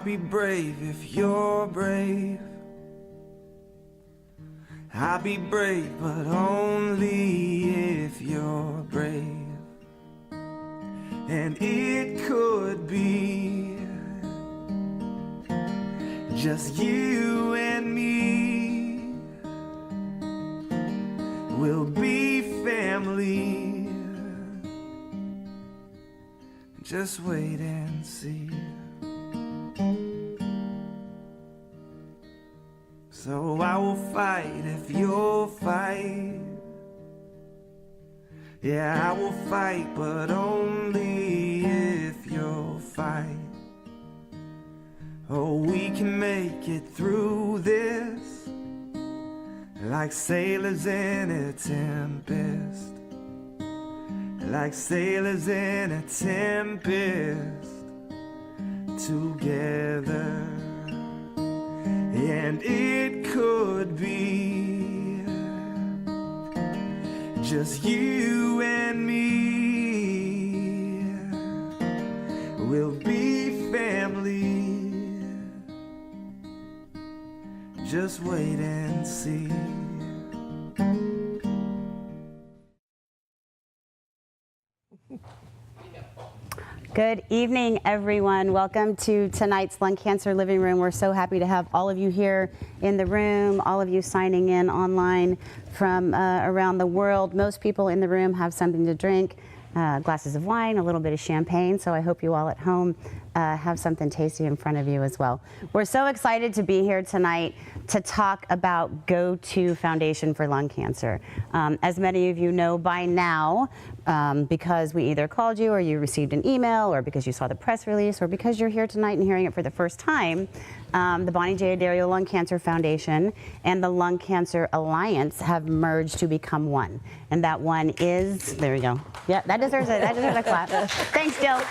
be brave if you're brave. I'll be brave, but only if you're brave. And it could be just you and me. We'll be family. Just wait and see. So I will fight if you'll fight. Yeah, I will fight, but only if you'll fight. Oh, we can make it through this like sailors in a tempest. Like sailors in a tempest together. And it could be just you and me. We'll be family. Just wait and see. Good evening, everyone. Welcome to tonight's Lung Cancer Living Room. We're so happy to have all of you here in the room, all of you signing in online from around the world. Most people in the room have something to drink, glasses of wine, a little bit of champagne, so I hope you all at home have something tasty in front of you as well. We're so excited to be here tonight to talk about GO2 Foundation for Lung Cancer. As many of you know by now, because we either called you or you received an email or because you saw the press release or because you're here tonight and hearing it for the first time, the Bonnie J. Addario Lung Cancer Foundation and the Lung Cancer Alliance have merged to become one. And that one is, there we go. Yeah, that deserves a clap. Thanks, Jill.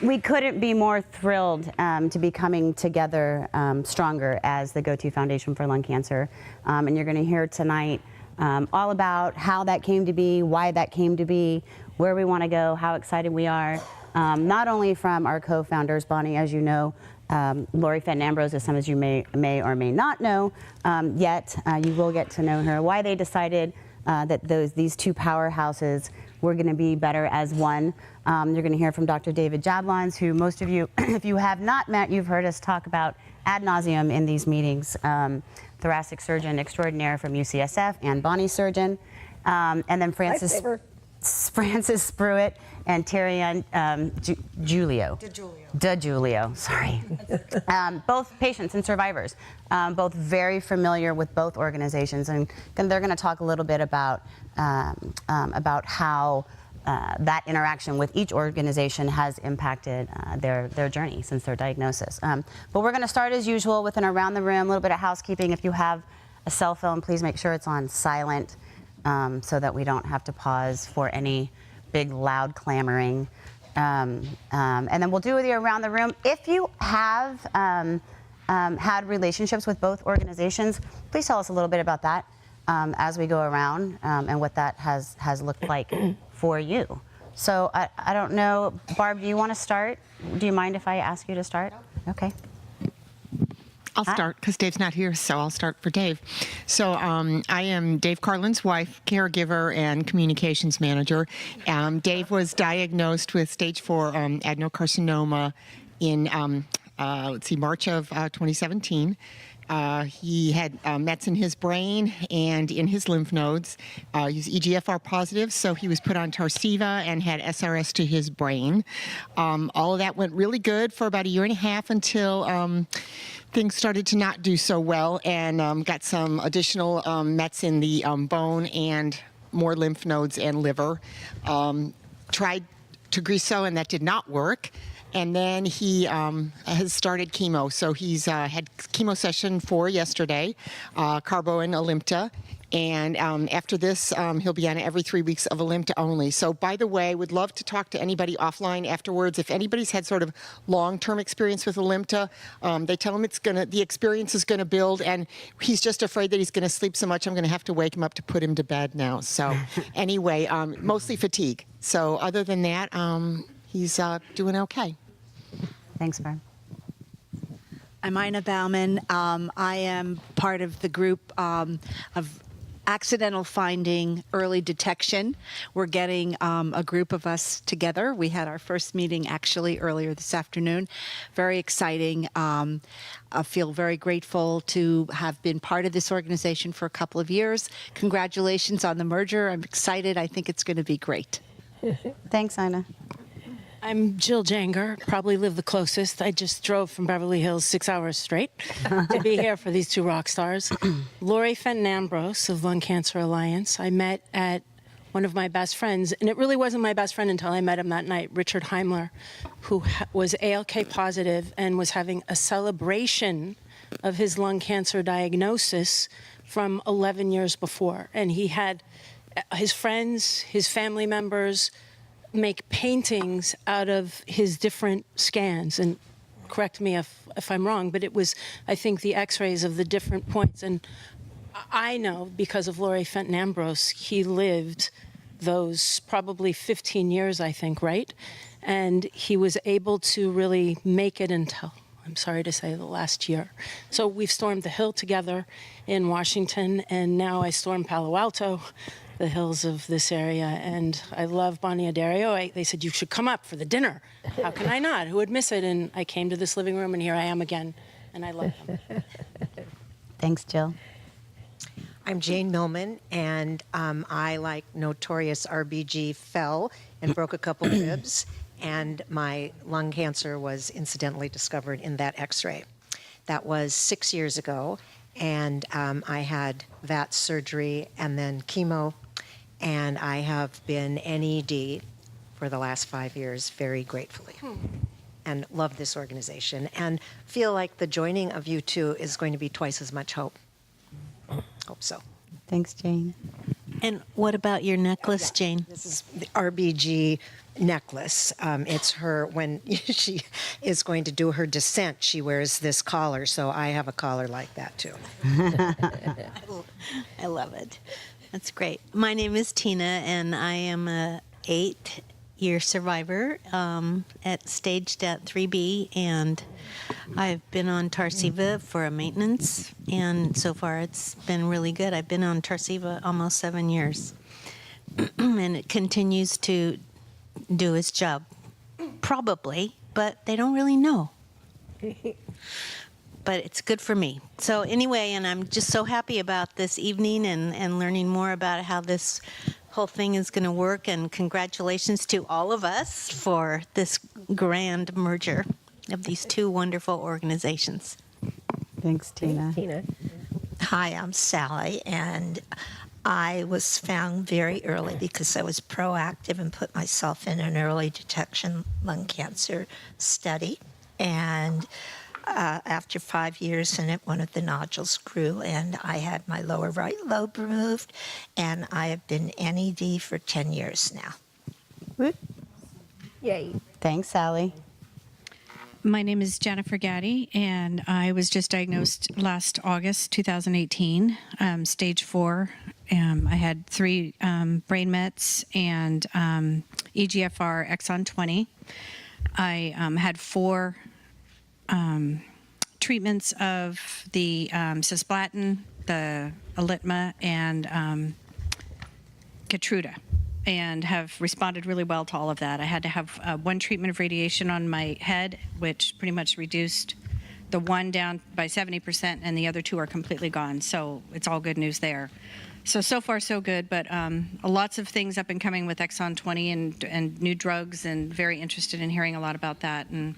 We couldn't be more thrilled to be coming together stronger as the GO2 Foundation for Lung Cancer. And you're going to hear tonight all about how that came to be, why that came to be, where we want to go, how excited we are. Not only from our co-founders, Bonnie, as you know, Laurie, Fenton, Ambrose, as some of you may or may not know yet. You will get to know her. Why they decided that these two powerhouses were going to be better as one. You're going to hear from Dr. David Jablons, who most of you, if you have not met, you've heard us talk about ad nauseum in these meetings. Thoracic surgeon extraordinaire from UCSF and Bonnie surgeon. And then Francis Spruit and Terri Ann diJulio, sorry. Both patients and survivors, both very familiar with both organizations, and they're going to talk a little bit about how that interaction with each organization has impacted their journey since their diagnosis. But we're going to start as usual with an around the room, a little bit of housekeeping. If you have a cell phone, please make sure it's on silent so that we don't have to pause for any big loud clamoring. And then we'll do the around the room. If you have had relationships with both organizations, please tell us a little bit about that as we go around and what that has looked like for you. So I don't know, Barb, do you want to start? Do you mind if I ask you to start? Okay. I'll start because Dave's not here, so I'll start for Dave. So I am Dave Carlin's wife, caregiver, and communications manager. Dave was diagnosed with stage 4 adenocarcinoma in, March of 2017. He had mets in his brain and in his lymph nodes. He's EGFR positive, so he was put on Tarceva and had SRS to his brain. All of that went really good for about a year and a half until things started to not do so well, and got some additional mets in the bone and more lymph nodes and liver. Tried Tagrisso, and that did not work. And then he has started chemo. So he's had chemo session 4 yesterday, carbo and Alimta. And after this, he'll be on every 3 weeks of Alimta only. So by the way, would love to talk to anybody offline afterwards. If anybody's had sort of long-term experience with Alimta, they tell him the experience is gonna build, and he's just afraid that he's gonna sleep so much I'm gonna have to wake him up to put him to bed now. So anyway, mostly fatigue. So other than that, he's doing okay. Thanks, Barb. I'm Ina Bauman. I am part of the group of accidental finding early detection. We're getting a group of us together. We had our first meeting actually earlier this afternoon. Very exciting. I feel very grateful to have been part of this organization for a couple of years. Congratulations on the merger. I'm excited. I think it's going to be great. Thanks, Ina. I'm Jill Janger, probably live the closest. I just drove from Beverly Hills 6 hours straight to be here for these two rock stars. Laurie, Fenton, Ambrose of Lung Cancer Alliance. I met at one of my best friends, and it really wasn't my best friend until I met him that night, Richard Heimler, who was ALK positive and was having a celebration of his lung cancer diagnosis from 11 years before. And he had his friends, his family members, make paintings out of his different scans, and correct me if I'm wrong, but it was, I think, the x-rays of the different points. And I know, because of Laurie, Fenton, Ambrose, he lived those probably 15 years, I think, right? And he was able to really make it until, I'm sorry to say, the last year. So we've stormed the Hill together in Washington, and now I storm Palo Alto, the hills of this area, and I love Bonnie Addario. They said, you should come up for the dinner. How can I not? Who would miss it? And I came to this living room, and here I am again, and I love them. Thanks, Jill. I'm Jane Millman, and I, like notorious RBG, fell and broke a couple ribs, and my lung cancer was incidentally discovered in that x-ray. That was 6 years ago, and I had VAT surgery and then chemo, and I have been NED for the last 5 years, very gratefully, and love this organization, and feel like the joining of you two is going to be twice as much hope. Hope so. Thanks, Jane. And what about your necklace, Jane? This is the RBG necklace. It's her, when she is going to do her descent, she wears this collar, so I have a collar like that too. I love it. That's great. My name is Tina, and I am a 8-year survivor at staged at 3B, and I've been on Tarceva for a maintenance, and so far it's been really good. I've been on Tarceva almost 7 years, and it continues to do its job, probably, but they don't really know. But it's good for me. So anyway, and I'm just so happy about this evening and learning more about how this whole thing is going to work, and congratulations to all of us for this grand merger of these two wonderful organizations. Thanks, Tina. Hi, I'm Sally, and I was found very early because I was proactive and put myself in an early detection lung cancer study. And after 5 years in it, one of the nodules grew, and I had my lower right lobe removed, and I have been NED for 10 years now. Yay. Thanks, Sally. My name is Jennifer Gaddy, and I was just diagnosed last August 2018, stage 4. I had 3 brain mets and EGFR exon 20. I had 4 treatments of the cisplatin, the Alitma, and Keytruda, and have responded really well to all of that. I had to have 1 treatment of radiation on my head, which pretty much reduced the 1 down by 70%, and the other 2 are completely gone. So it's all good news there. So far so good, but lots of things up and coming with exon 20 and new drugs, and very interested in hearing a lot about that. And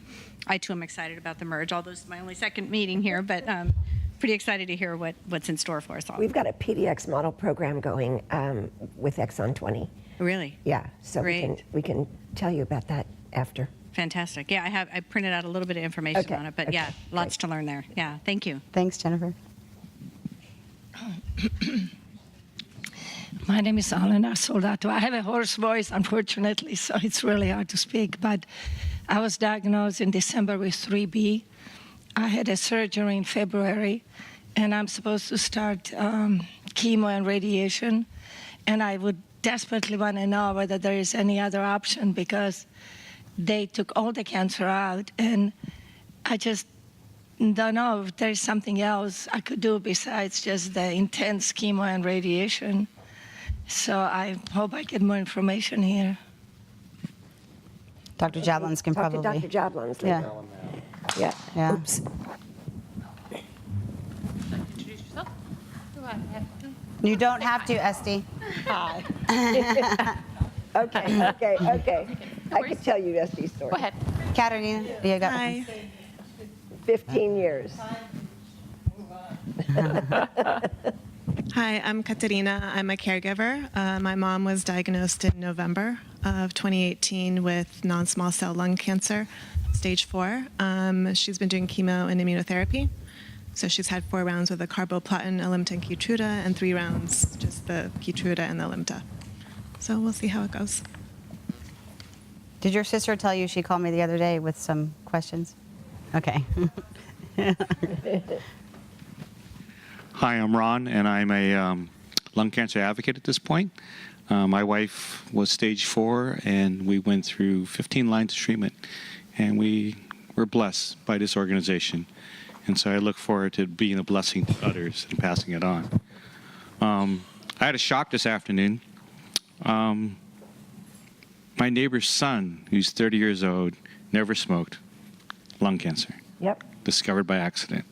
I too am excited about the merge, although this is my only second meeting here, but pretty excited to hear what's in store for us all. We've got a PDX model program going with exon 20. Really? Yeah, so Great. we can tell you about that after. Fantastic. Yeah, I printed out a little bit of information Okay, on it, but okay, yeah, lots to learn there. Yeah, thank you. Thanks, Jennifer. My name is Alena Soldato. I have a hoarse voice, unfortunately, so it's really hard to speak. But I was diagnosed in December with 3B. I had a surgery in February, and I'm supposed to start chemo and radiation. And I would desperately want to know whether there is any other option, because they took all the cancer out, and I just don't know if there's something else I could do besides just the intense chemo and radiation. So I hope I get more information here. Dr. Jablons can Talk probably. to Dr. Jablons. Yeah. Yeah. Yeah. Oops. Introduce yourself. Go ahead. You don't have to, Esty. Hi. Okay. I can tell you Este's story. Go ahead. Katarina, you got Hi. 15 years. Hi, I'm Katerina. I'm a caregiver. My mom was diagnosed in November of 2018 with non-small cell lung cancer, stage 4. She's been doing chemo and immunotherapy. So she's had 4 rounds with a carboplatin, Alimta, and Keytruda, and 3 rounds just the Keytruda and the Alimta. So we'll see how it goes. Did your sister tell you she called me the other day with some questions? Okay. Hi, I'm Ron, and I'm a lung cancer advocate at this point. My wife was stage 4, and we went through 15 lines of treatment, and we were blessed by this organization. And so I look forward to being a blessing to others and passing it on. I had a shock this afternoon. My neighbor's son, who's 30 years old, never smoked, lung cancer. Yep. Discovered by accident.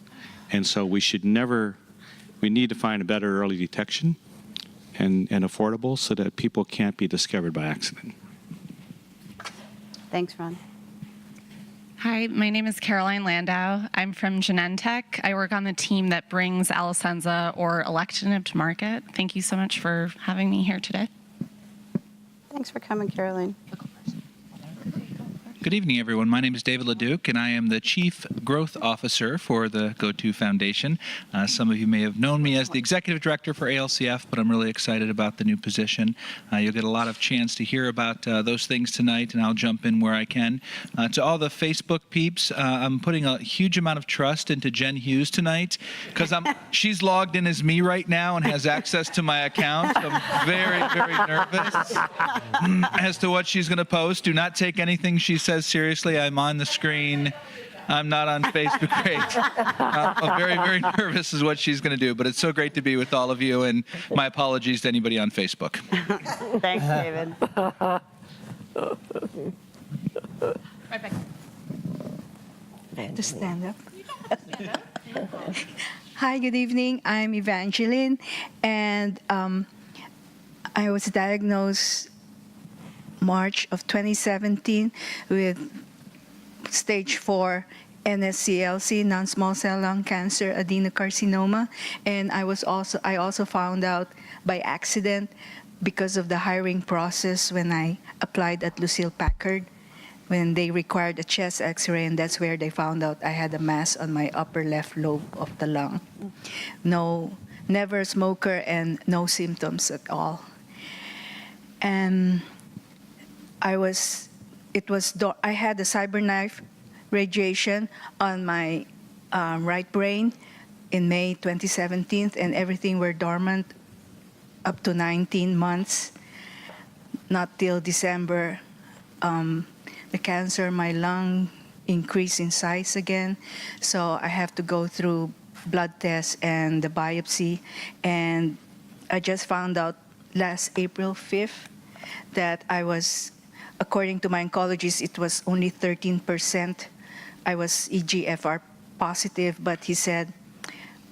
And so we need to find a better early detection and affordable so that people can't be discovered by accident. Thanks, Ron. Hi, my name is Caroline Landau. I'm from Genentech. I work on the team that brings Alecensa or alectinib to market. Thank you so much for having me here today. Thanks for coming, Caroline. Good evening, everyone. My name is David LeDuc, and I am the Chief Growth Officer for the GO2 Foundation. Some of you may have known me as the Executive Director for ALCF, but I'm really excited about the new position. You'll get a lot of chance to hear about those things tonight, and I'll jump in where I can. To all the Facebook peeps, I'm putting a huge amount of trust into Jen Hughes tonight, because she's logged in as me right now and has access to my account. I'm very, very nervous as to what she's going to post. Do not take anything she says seriously. I'm on the screen. I'm not on Facebook. Great. I'm very, very nervous is what she's going to do, but it's so great to be with all of you, and my apologies to anybody on Facebook. Thanks, David. Right back. To stand up. Hi, good evening. I'm Evangeline, and I was diagnosed March of 2017 with stage 4 NSCLC, non-small cell lung cancer, adenocarcinoma, and I also found out by accident because of the hiring process when I applied at Lucille Packard, when they required a chest X-ray, and that's where they found out I had a mass on my upper left lobe of the lung. Never a smoker and no symptoms at all. And I had a cyberknife radiation on my right brain in May 2017, and everything were dormant up to 19 months. Not till December, the cancer, my lung increased in size again. So I have to go through blood tests and the biopsy. And I just found out last April 5th that I was, according to my oncologist, it was only 13%. I was EGFR positive, but he said,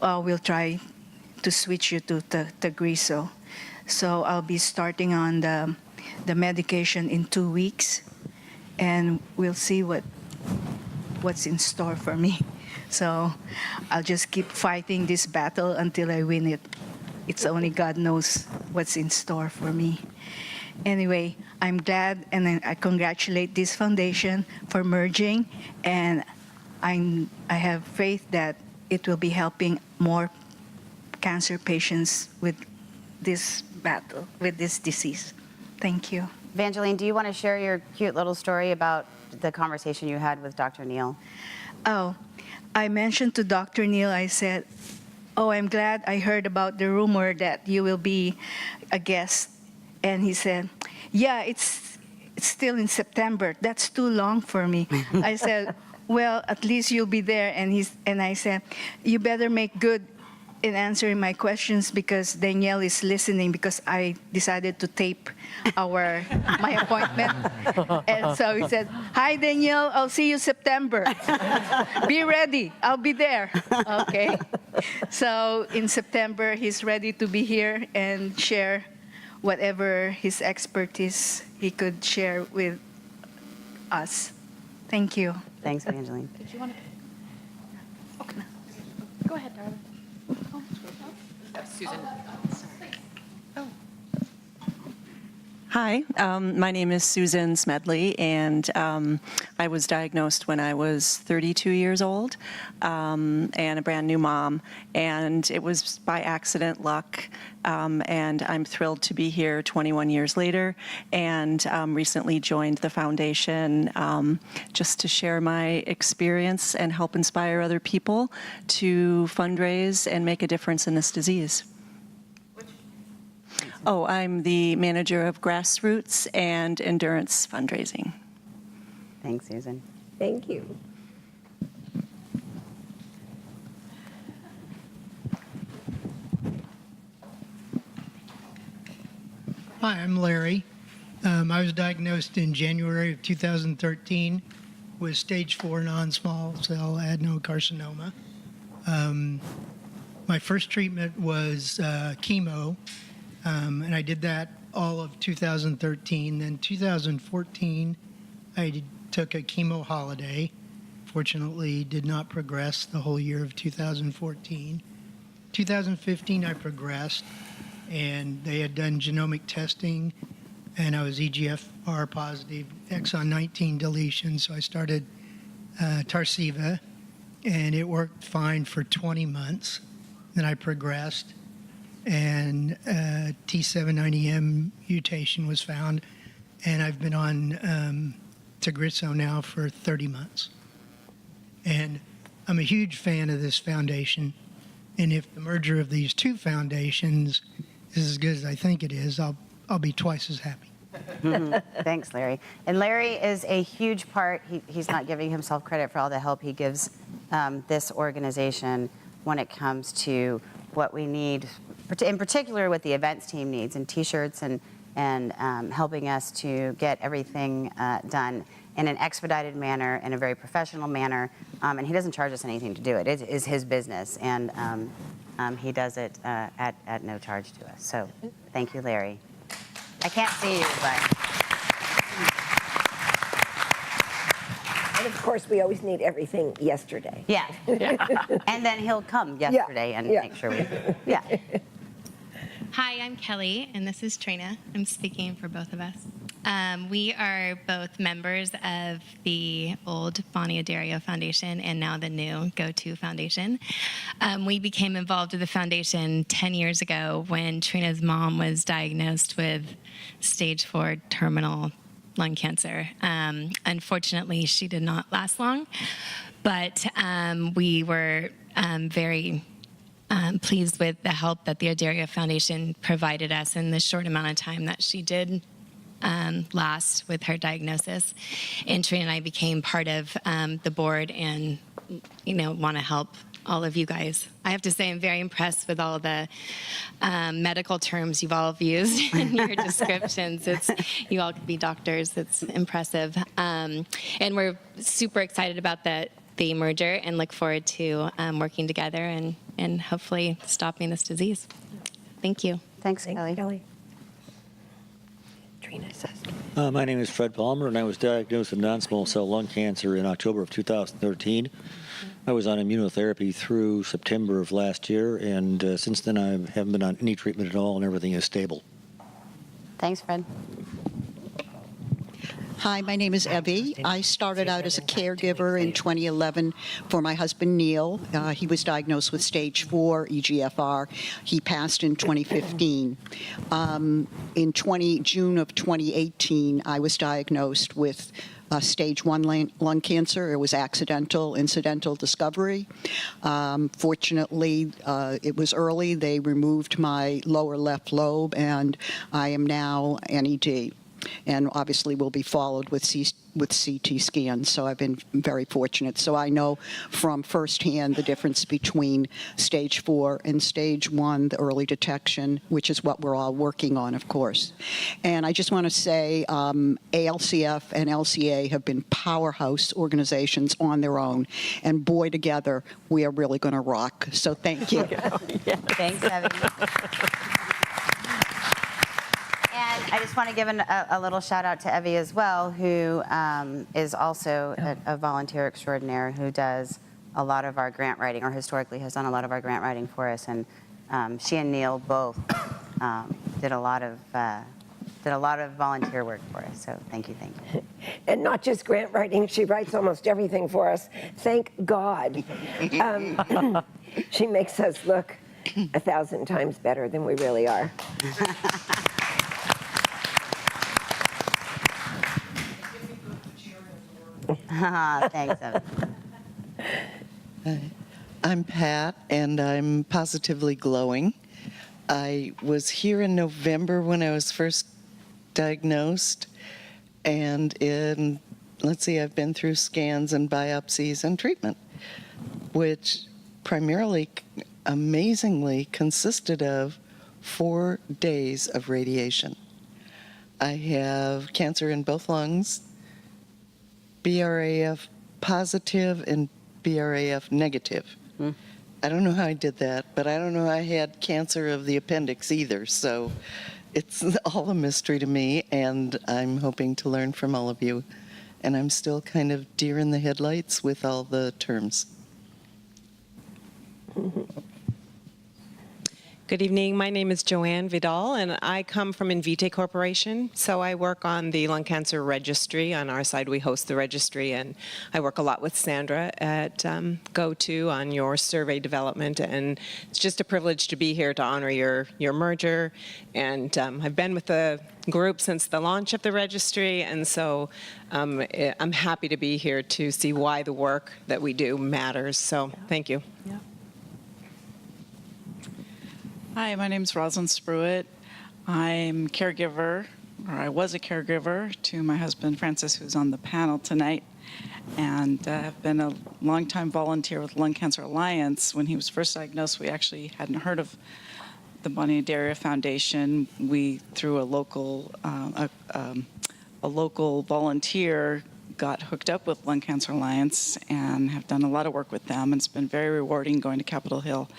we'll try to switch you to Tagrisso. So I'll be starting on the medication in 2 weeks, and we'll see what's in store for me. So I'll just keep fighting this battle until I win it. It's only God knows what's in store for me. Anyway, I'm glad, and I congratulate this foundation for merging, and I have faith that it will be helping more cancer patients with this battle, with this disease. Thank you. Evangeline, do you want to share your cute little story about the conversation you had with Dr. Neal? Oh, I mentioned to Dr. Neal, I said, I'm glad I heard about the rumor that you will be a guest. And he said, yeah, it's still in September. That's too long for me. I said, well, at least you'll be there. And I said, you better make good in answering my questions because Danielle is listening because I decided to tape my appointment. And so he said, hi, Danielle, I'll see you September. Be ready, I'll be there. Okay. So in September, he's ready to be here and share whatever his expertise he could share with us. Thank you. Thanks, Evangeline. Did you want to? Okay. Go ahead, darling. Oh, Susan. Hi, my name is Susan Smedley, and I was diagnosed when I was 32 years old and a brand new mom, and it was by accident, luck, and I'm thrilled to be here 21 years later, and recently joined the foundation just to share my experience and help inspire other people to fundraise and make a difference in this disease. Oh, I'm the manager of Grassroots and Endurance Fundraising. Thanks, Susan. Thank you. Hi, I'm Larry. I was diagnosed in January of 2013 with stage 4 non-small cell adenocarcinoma. My first treatment was chemo. And I did that all of 2013. Then 2014, I took a chemo holiday. Fortunately, did not progress the whole year of 2014. 2015, I progressed, and they had done genomic testing, and I was EGFR positive, exon 19 deletion, so I started Tarceva, and it worked fine for 20 months. Then I progressed, and T790M mutation was found, and I've been on Tagrisso now for 30 months. And I'm a huge fan of this foundation, and if the merger of these two foundations is as good as I think it is, I'll be twice as happy. Thanks, Larry. And Larry is a huge part. He's not giving himself credit for all the help he gives this organization when it comes to what we need, in particular what the events team needs, and T-shirts and helping us to get everything done in an expedited manner, in a very professional manner. And he doesn't charge us anything to do it. It is his business, and he does it at no charge to us. So thank you, Larry. I can't see you, but... And of course, we always need everything yesterday. Yeah. And then he'll come yesterday and make sure we... Yeah. Hi, I'm Kelly, and this is Trina. I'm speaking for both of us. We are both members of the old Bonnie Addario Foundation and now the new GO2 Foundation. We became involved with the foundation 10 years ago when Trina's mom was diagnosed with stage 4 terminal lung cancer. Unfortunately, she did not last long, but we were very pleased with the help that the Addario Foundation provided us in the short amount of time that she did last with her diagnosis. And Trina and I became part of the board and, want to help all of you guys. I have to say I'm very impressed with all the medical terms you've all used in your descriptions. You all could be doctors. It's impressive. And we're super excited about the merger and look forward to working together and hopefully stopping this disease. Thank you. Thanks, Kelly. Trina says. My name is Fred Palmer, and I was diagnosed with non-small cell lung cancer in October of 2013. I was on immunotherapy through September of last year, and since then I haven't been on any treatment at all, and everything is stable. Thanks, Fred. Hi, my name is Evie. I started out as a caregiver in 2011 for my husband, Neil. He was diagnosed with stage 4 EGFR. He passed in 2015. In June of 2018, I was diagnosed with stage 1 lung cancer. It was incidental discovery. Fortunately, it was early. They removed my lower left lobe, and I am now NED. and obviously will be followed with CT scans. So I've been very fortunate. So I know from firsthand the difference between stage 4 and stage 1, the early detection, which is what we're all working on, of course. And I just want to say ALCF and LCA have been powerhouse organizations on their own, and boy, together we are really going to rock. So thank you. Thanks, Evie. And I just want to give a little shout out to Evie as well, who is also a volunteer extraordinaire who does a lot of our grant writing, or historically has done a lot of our grant writing for us. And she and Neil both did a lot of volunteer work for us. So thank you. And not just grant writing, she writes almost everything for us. Thank God. She makes us look 1,000 times better than we really are. Thanks, Evan. I'm Pat, and I'm positively glowing. I was here in November when I was first diagnosed, and I've been through scans and biopsies and treatment, which primarily, amazingly, consisted of 4 days of radiation. I have cancer in both lungs, BRAF positive and BRAF negative. I don't know how I did that, but I don't know I had cancer of the appendix either, so it's all a mystery to me, and I'm hoping to learn from all of you. And I'm still kind of deer in the headlights with all the terms. Good evening. My name is Joanne Vidal, and I come from Invitae Corporation. So I work on the lung cancer registry. On our side, we host the registry, and I work a lot with Sandra at GO2 on your survey development. And it's just a privilege to be here to honor your merger. And I've been with the group since the launch of the registry, and so I'm happy to be here to see why the work that we do matters. So thank you. Yeah. Hi, my name is Rosalind Spruit. I'm caregiver, or I was a caregiver to my husband, Francis, who's on the panel tonight, and have been a longtime volunteer with Lung Cancer Alliance. When he was first diagnosed, we actually hadn't heard of the Bonnie Addario Foundation. We, through a local volunteer, got hooked up with Lung Cancer Alliance and have done a lot of work with them. And it's been very rewarding going to Capitol Hill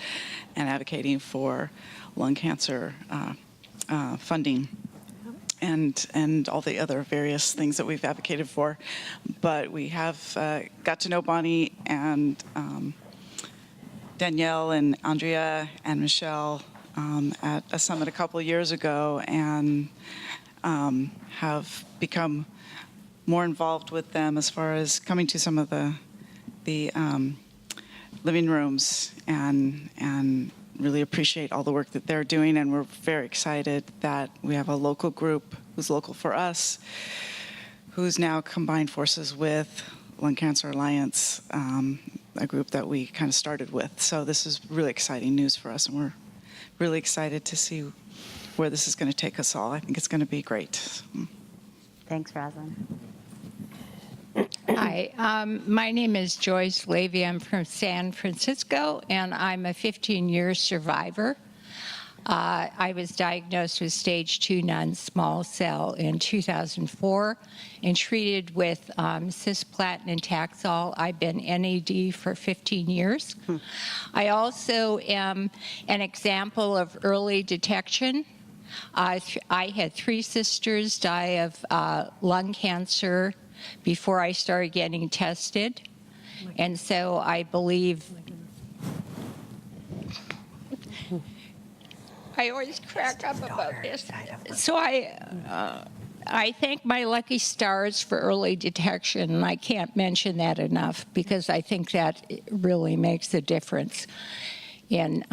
and advocating for lung cancer funding and all the other various things that we've advocated for. But we have got to know Bonnie and Danielle and Andrea and Michelle at a summit a couple of years ago, and have become more involved with them as far as coming to some of the living rooms and really appreciate all the work that they're doing. And we're very excited that we have a local group who's local for us, who's now combined forces with Lung Cancer Alliance, a group that we kind of started with. So this is really exciting news for us, and we're really excited to see where this is going to take us all. I think it's going to be great. Thanks, Rosalind. Hi, my name is Joyce Lavey. I'm from San Francisco, and I'm a 15-year survivor. I was diagnosed with stage 2 non-small cell in 2004 and treated with cisplatin and Taxol. I've been NAD for 15 years. I also am an example of early detection. I had 3 sisters die of lung cancer before I started getting tested. And so I believe, I always crack up about this. So I thank my lucky stars for early detection, and I can't mention that enough because I think that really makes a difference in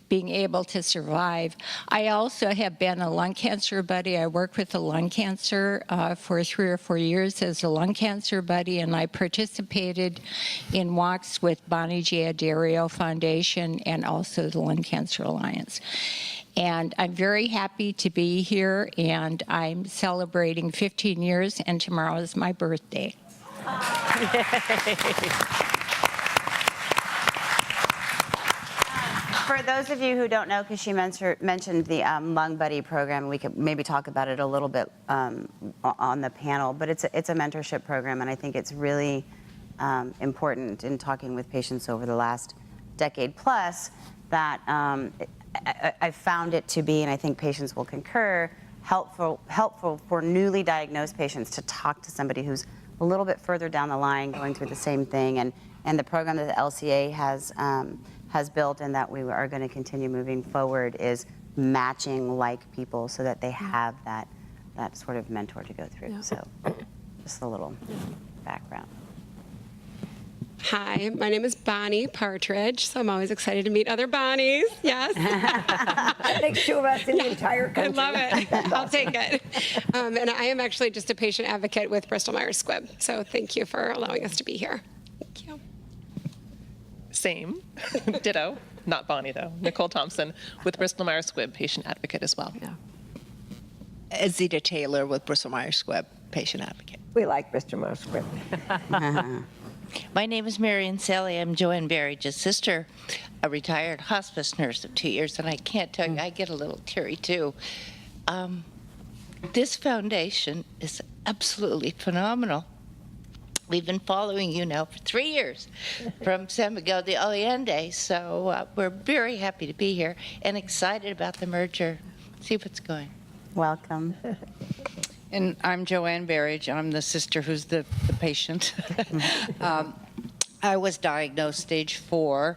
being able to survive. I also have been a lung cancer buddy. I worked with the lung cancer for 3 or 4 years as a lung cancer buddy, and I participated in walks with Bonnie J. Addario Foundation and also the Lung Cancer Alliance. And I'm very happy to be here, and I'm celebrating 15 years, and tomorrow is my birthday. For those of you who don't know, because she mentioned the Lung Buddy program, we could maybe talk about it a little bit on the panel, but it's a mentorship program, and I think it's really important in talking with patients over the last decade plus that I found it to be, and I think patients will concur, helpful for newly diagnosed patients to talk to somebody who's a little bit further down the line going through the same thing, and the program that the LCA has built and that we are going to continue moving forward is matching like people so that they have that sort of mentor to go through. Yeah. So just a little background. Hi, my name is Bonnie Partridge, so I'm always excited to meet other Bonnies. Yes. Makes two of us in the entire country. I love it. I'll take it. And I am actually just a patient advocate with Bristol Myers Squibb, so thank you for allowing us to be here. Thank you. Same. Ditto. Not Bonnie, though. Nicole Thompson with Bristol Myers Squibb, patient advocate as well. Yeah. Zita Taylor with Bristol Myers Squibb, patient advocate. We like Bristol Myers Squibb. My name is Marion Sally. I'm Joanne Barrage's sister, a retired hospice nurse of 2 years, and I can't tell you, I get a little teary too. This foundation is absolutely phenomenal. We've been following you now for 3 years from San Miguel de Allende, so we're very happy to be here and excited about the merger. See what's going. Welcome. And I'm Joanne Barrage. I'm the sister who's the patient. I was diagnosed stage 4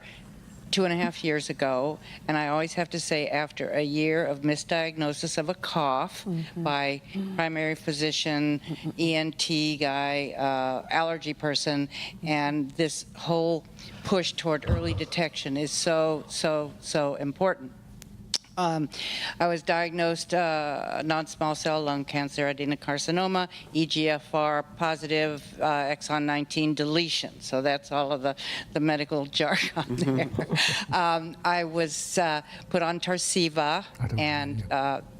2.5 years ago, and I always have to say after a year of misdiagnosis of a cough by primary physician, ENT guy, allergy person, and this whole push toward early detection is so important. I was diagnosed non-small cell lung cancer, adenocarcinoma, EGFR positive, exon 19 deletion. So that's all of the medical jargon there. I was put on Tarceva, and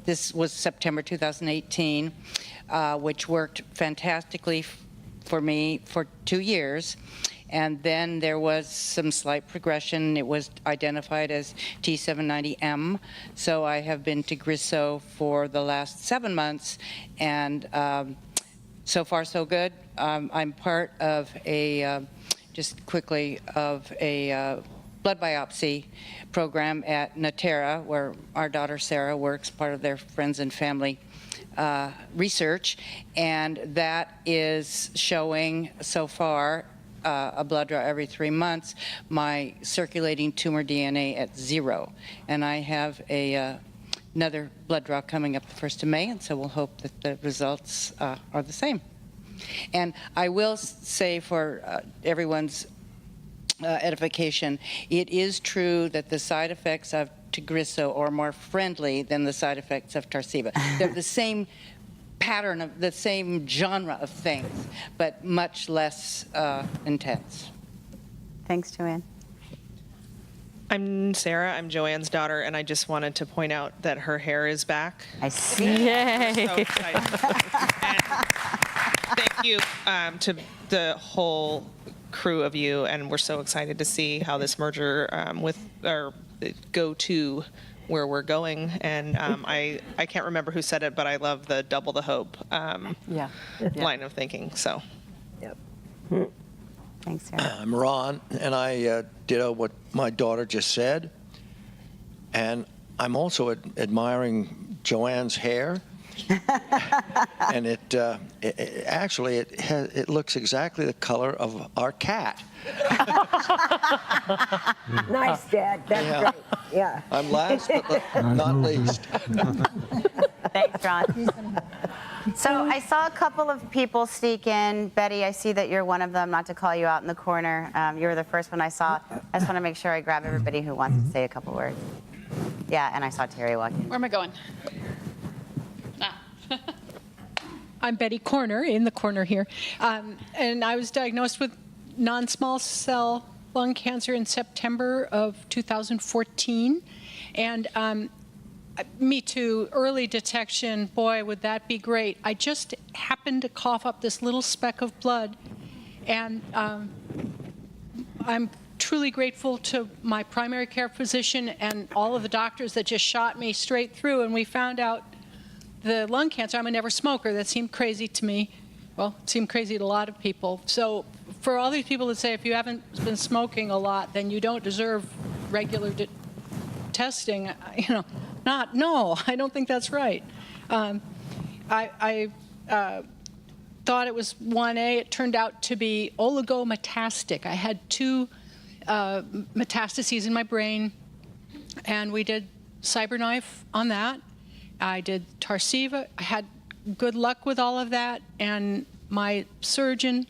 this was September 2018, which worked fantastically for me for 2 years. And then there was some slight progression. It was identified as T790M. So I have been to Tagrisso for the last 7 months, and so far so good. I'm part of just quickly, of a blood biopsy program at Natera, where our daughter Sarah works, part of their friends and family research. And that is showing so far a blood draw every 3 months, my circulating tumor DNA at 0. And I have another blood draw coming up the 1st of May, and so we'll hope that the results are the same. And I will say for everyone's edification, it is true that the side effects of Tagrisso are more friendly than the side effects of Tarceva. They're the same pattern of the same genre of things, but much less intense. Thanks, Joanne. I'm Sarah. I'm Joanne's daughter, and I just wanted to point out that her hair is back. I see. Yay! So excited. And thank you to the whole crew of you, and we're so excited to see how this merger with our GO2 where we're going, and I can't remember who said it, but I love the double the hope line of thinking. So, yep. Thanks, Sarah. I'm Ron, and I did what my daughter just said, and I'm also admiring Joanne's hair. And it actually it looks exactly the color of our cat. Nice, Dad. That's great. Yeah. I'm last, but not least. Thanks, Ron. So I saw a couple of people sneak in. Betty, I see that you're one of them, not to call you out in the corner. You were the first one I saw. I just want to make sure I grab everybody who wants to say a couple words. Yeah, and I saw Terry walk in. Where am I going? I'm Betty Corner, in the corner here. And I was diagnosed with non-small cell lung cancer in September of 2014. And Me too. Early detection, boy, would that be great. I just happened to cough up this little speck of blood, and I'm truly grateful to my primary care physician and all of the doctors that just shot me straight through, and we found out the lung cancer. I'm a never smoker. That seemed crazy to me. Well, it seemed crazy to a lot of people. So for all these people that say if you haven't been smoking a lot, then you don't deserve regular testing, no, I don't think that's right. I thought it was 1A. It turned out to be oligometastatic. I had 2 metastases in my brain, and we did CyberKnife on that. I did Tarceva. I had good luck with all of that, and my surgeon,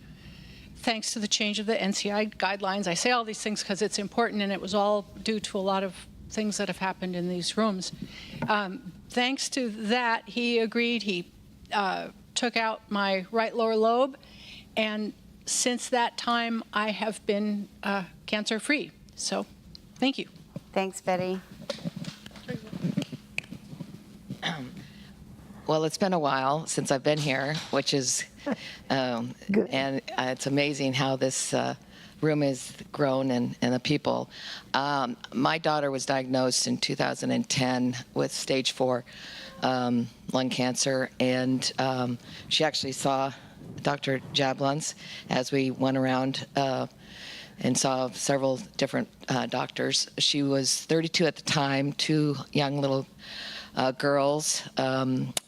thanks to the change of the NCI guidelines, I say all these things because it's important, and it was all due to a lot of things that have happened in these rooms. Thanks to that, he agreed. He took out my right lower lobe, and since that time, I have been cancer-free. So, thank you. Thanks, Betty. Well, it's been a while since I've been here, which is, and it's amazing how this room has grown and the people. My daughter was diagnosed in 2010 with stage 4 lung cancer, and she actually saw Dr. Jablons as we went around and saw several different doctors. She was 32 at the time, 2 young little girls,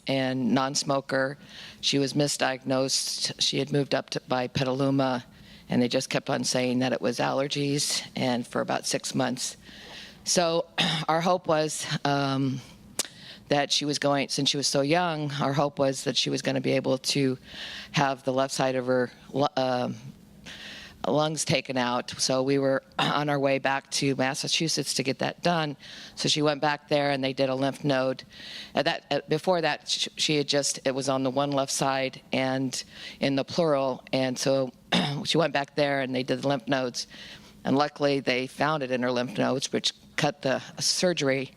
and non-smoker. She was misdiagnosed. She had moved up by Petaluma, and they just kept on saying that it was allergies, and for about 6 months. So our hope was that she was going, since she was so young, our hope was that she was going to be able to have the left side of her lungs taken out. So we were on our way back to Massachusetts to get that done. So she went back there, and they did a lymph node. Before that, she had it was on the one left side and in the pleural. And so she went back there, and they did the lymph nodes. And luckily, they found it in her lymph nodes, which cut the surgery.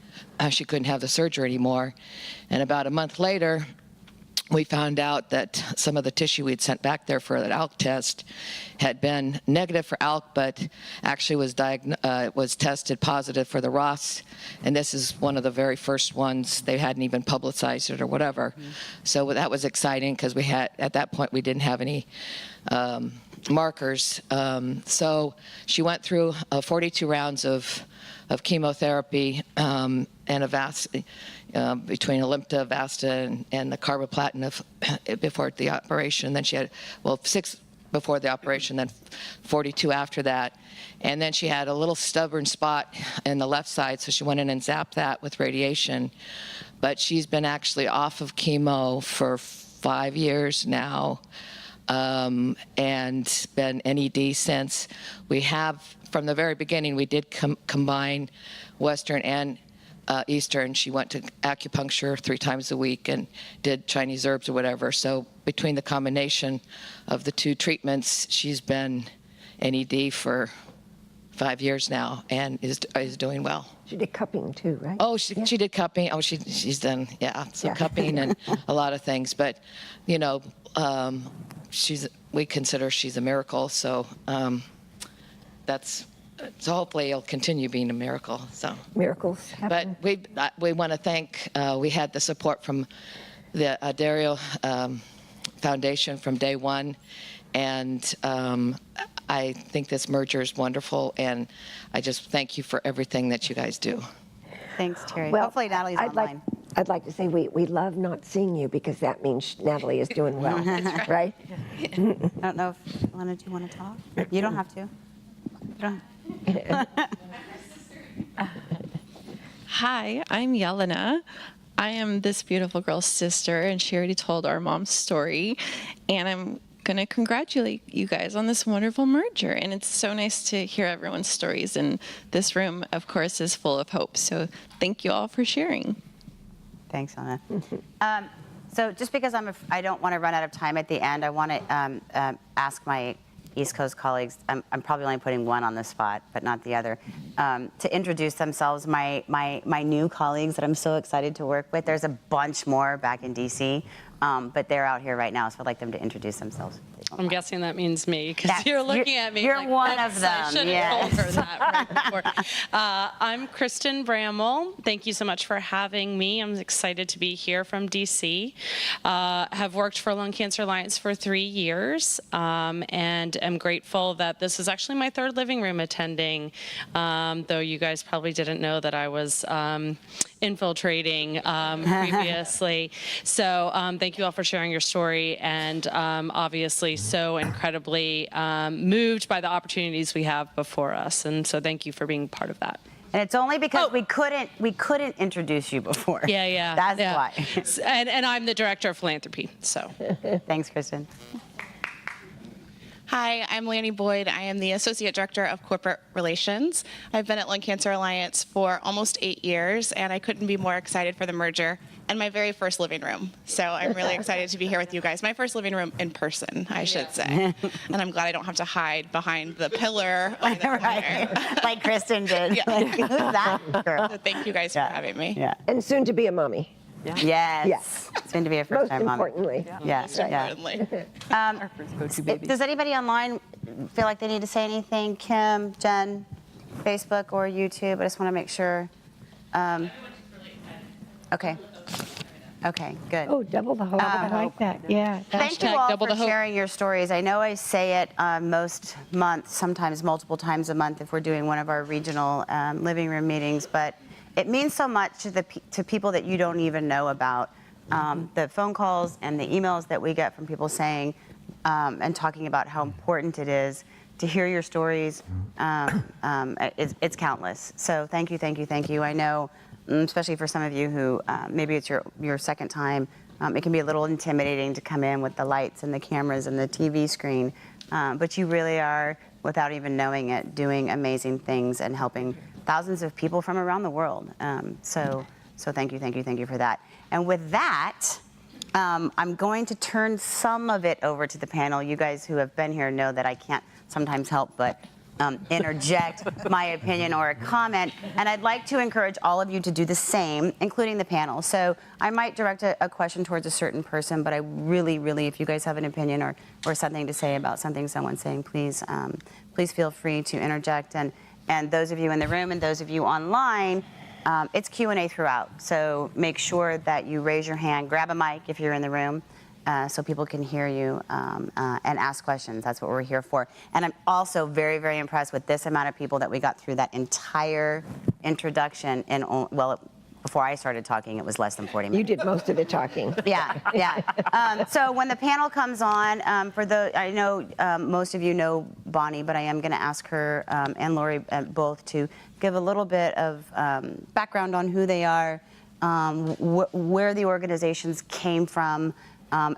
She couldn't have the surgery anymore. And about a month later, we found out that some of the tissue we'd sent back there for that ALK test had been negative for ALK, but actually was tested positive for the ROS. And this is one of the very first ones. They hadn't even publicized it or whatever. Mm-hmm. So that was exciting because at that point, we didn't have any markers. So she went through 42 rounds of chemotherapy and between Alimta, Avasta, and the carboplatin before the operation. Then she had, 6 before the operation, then 42 after that. And then she had a little stubborn spot in the left side, so she went in and zapped that with radiation. But she's been actually off of chemo for 5 years now, and been NED since. We have, from the very beginning, we did combine Western and Eastern. She went to acupuncture 3 times a week and did Chinese herbs or whatever. So between the combination of the 2 treatments, she's been NED for 5 years now and is doing well. She did cupping too, right? Oh, she did cupping. Oh, she's done, cupping and a lot of things. But, we consider she's a miracle. So so hopefully it'll continue being a miracle. So miracles happen. But we want to thank. We had the support from the Addario Foundation from day one, and I think this merger is wonderful. And I just thank you for everything that you guys do. Thanks, Terri. Well, hopefully Natalie's online. I'd like to say we love not seeing you because that means Natalie is doing well, right? I don't know if Lena, do you want to talk? You don't have to. You don't. Hi, I'm Yelena. I am this beautiful girl's sister, and she already told our mom's story. And I'm going to congratulate you guys on this wonderful merger. And it's so nice to hear everyone's stories. And this room, of course, is full of hope. So thank you all for sharing. Thanks, Anna. So just because I don't want to run out of time at the end, I want to ask my East Coast colleagues, I'm probably only putting one on the spot, but not the other, to introduce themselves, my new colleagues that I'm so excited to work with. There's a bunch more back in DC, but they're out here right now, so I'd like them to introduce themselves. I'm guessing that means me, because you're looking at me. You're like, one of "Oops, them, I should have told her that right before." I'm Kristin Bramble. Thank you so much for having me. I'm excited to be here from DC. Have worked for Lung Cancer Alliance for 3 years, and am grateful that this is actually my third living room attending, though you guys probably didn't know that I was infiltrating previously. So thank you all for sharing your story, and obviously so incredibly moved by the opportunities we have before us. And so thank you for being part of that. And it's only because we couldn't introduce you before. Yeah. That's yeah. why. And I'm the director of philanthropy, so. Thanks, Kristin. Hi, I'm Lanny Boyd. I am the Associate Director of Corporate Relations. I've been at Lung Cancer Alliance for almost 8 years, and I couldn't be more excited for the merger and my very first living room. So I'm really excited to be here with you guys. My first living room in person, I should say. And I'm glad I don't have to hide behind the pillar. Right. Like Kristin did. Yeah. Like, who's that girl? So thank you guys for having me. Yeah. And soon to be a mommy. Yes. Soon to be a first-time mom. Most importantly. Yes. Does anybody online feel like they need to say anything? Kim, Jen, Facebook or YouTube? I just want to make sure. Okay. Okay, good. Oh, double the hope. I like that. Yeah. Thank you all for sharing your stories. I know I say it most months, sometimes multiple times a month if we're doing one of our regional living room meetings, but it means so much to people that you don't even know about. The phone calls and the emails that we get from people saying and talking about how important it is to hear your stories. It's countless. So thank you, thank you, thank you. I know, especially for some of you who maybe it's your second time, it can be a little intimidating to come in with the lights and the cameras and the TV screen, but you really are, without even knowing it, doing amazing things and helping thousands of people from around the world. So thank you, thank you, thank you for that. And with that, I'm going to turn some of it over to the panel. You guys who have been here know that I can't sometimes help but interject my opinion or a comment. And I'd like to encourage all of you to do the same, including the panel. So I might direct a question towards a certain person, but I really, if you guys have an opinion or something to say about something someone's saying, please feel free to interject. And those of you in the room and those of you online, it's Q&A throughout. So make sure that you raise your hand, grab a mic if you're in the room, so people can hear you and ask questions. That's what we're here for. And I'm also very, very impressed with this amount of people that we got through that entire introduction in, before I started talking, it was less than 40 minutes. You did most of the talking. Yeah. So when the panel comes on, I know most of you know Bonnie, but I am going to ask her and Laurie both to give a little bit of background on who they are, where the organizations came from.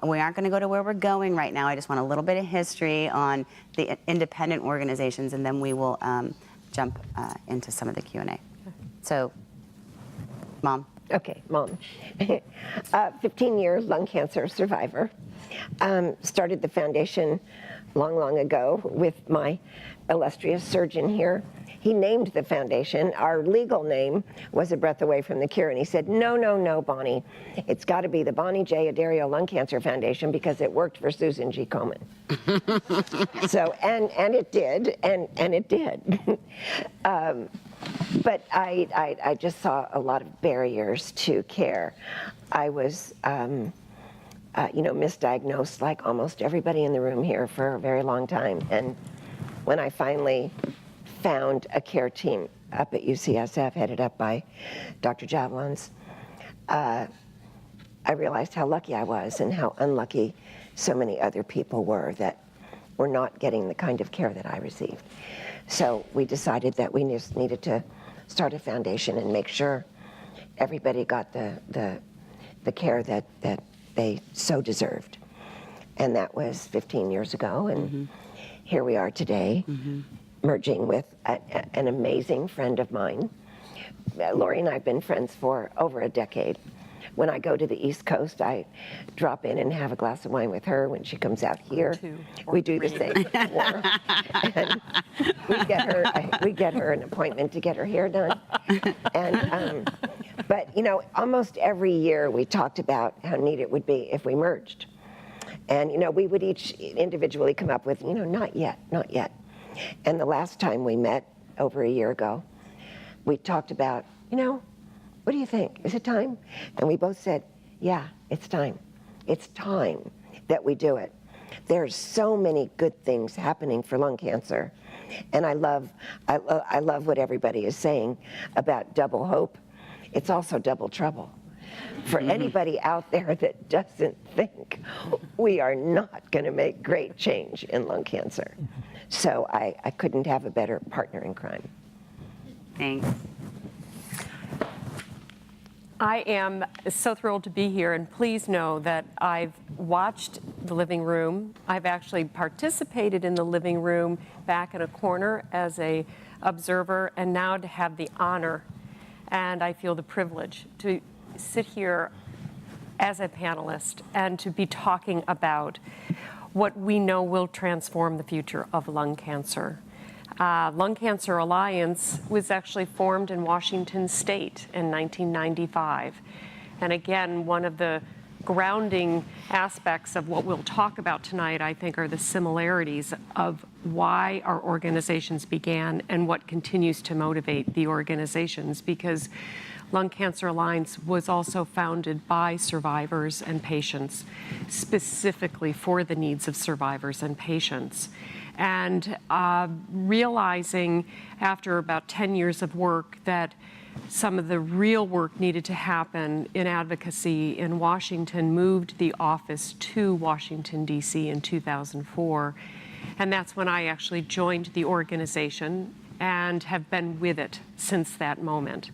We aren't going to go to where we're going right now. I just want a little bit of history on the independent organizations, and then we will jump into some of the Q&A. So, Mom. Okay, Mom. 15 years lung cancer survivor. Started the foundation long ago with my illustrious surgeon here. He named the foundation. Our legal name was A Breath Away from the Cure, and he said, no, Bonnie. It's got to be the Bonnie J. Addario Lung Cancer Foundation because it worked for Susan G. Komen. So, and it did, and it did. But I just saw a lot of barriers to care. I was, misdiagnosed like almost everybody in the room here for a very long time. And when I finally found a care team up at UCSF headed up by Dr. Jablons, I realized how lucky I was and how unlucky so many other people were that were not getting the kind of care that I received. So we decided that we just needed to start a foundation and make sure everybody got the care that they so deserved. And that was 15 years ago, and here we are today, merging with an amazing friend of mine. Laurie and I have been friends for over a decade, when I go to the East Coast, I drop in and have a glass of wine with her. When she comes out here, we do the same. And we get her an appointment to get her hair done. And but you know, almost every year we talked about how neat it would be if we merged. And you know, we would each individually come up with, you know, not yet, not yet. And the last time we met over a year ago, we talked about, you know, what do you think? Is it time? And we both said, yeah, it's time. It's time that we do it. There's so many good things happening for lung cancer. And I love what everybody is saying about double hope. It's also double trouble. For anybody out there that doesn't think we are not going to make great change in lung cancer. So I couldn't have a better partner in crime. Thanks. I am so thrilled to be here, and please know that I've watched the living room. I've actually participated in the living room back in a corner as a observer, and now to have the honor, and I feel the privilege to sit here as a panelist and to be talking about what we know will transform the future of lung cancer. Lung Cancer Alliance was actually formed in Washington State in 1995. And again, one of the grounding aspects of what we'll talk about tonight, I think, are the similarities of why our organizations began and what continues to motivate the organizations, because Lung Cancer Alliance was also founded by survivors and patients, specifically for the needs of survivors and patients. And realizing after about 10 years of work that some of the real work needed to happen in advocacy in Washington, moved the office to Washington, D.C. in 2004. And that's when I actually joined the organization and have been with it since that moment,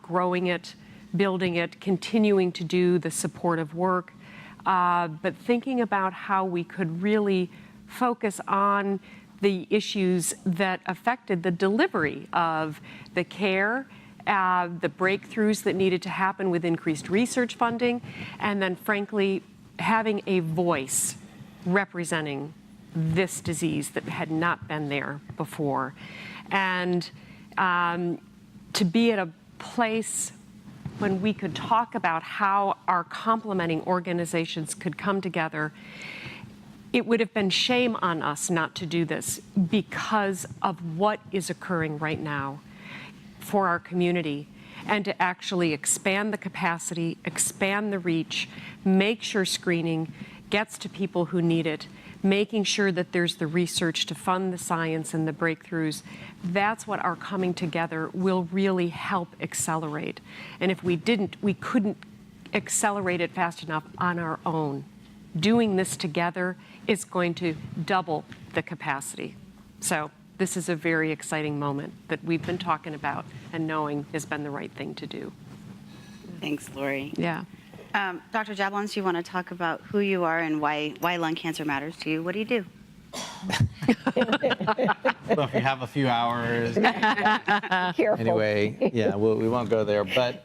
growing it, building it, continuing to do the supportive work, but thinking about how we could really focus on the issues that affected the delivery of the care, the breakthroughs that needed to happen with increased research funding, and then frankly, having a voice representing this disease that had not been there before. And to be at a place when we could talk about how our complementing organizations could come together. It would have been shame on us not to do this because of what is occurring right now for our community, and to actually expand the capacity, expand the reach, make sure screening gets to people who need it, making sure that there's the research to fund the science and the breakthroughs. That's what our coming together will really help accelerate. And if we didn't, we couldn't accelerate it fast enough on our own. Doing this together is going to double the capacity. So this is a very exciting moment that we've been talking about and knowing has been the right thing to do. Thanks, Laurie. Yeah. Dr. Jablons, do you want to talk about who you are and why lung cancer matters to you? What do you do? Well, if you have a few hours. Careful. Anyway, yeah, we won't go there. But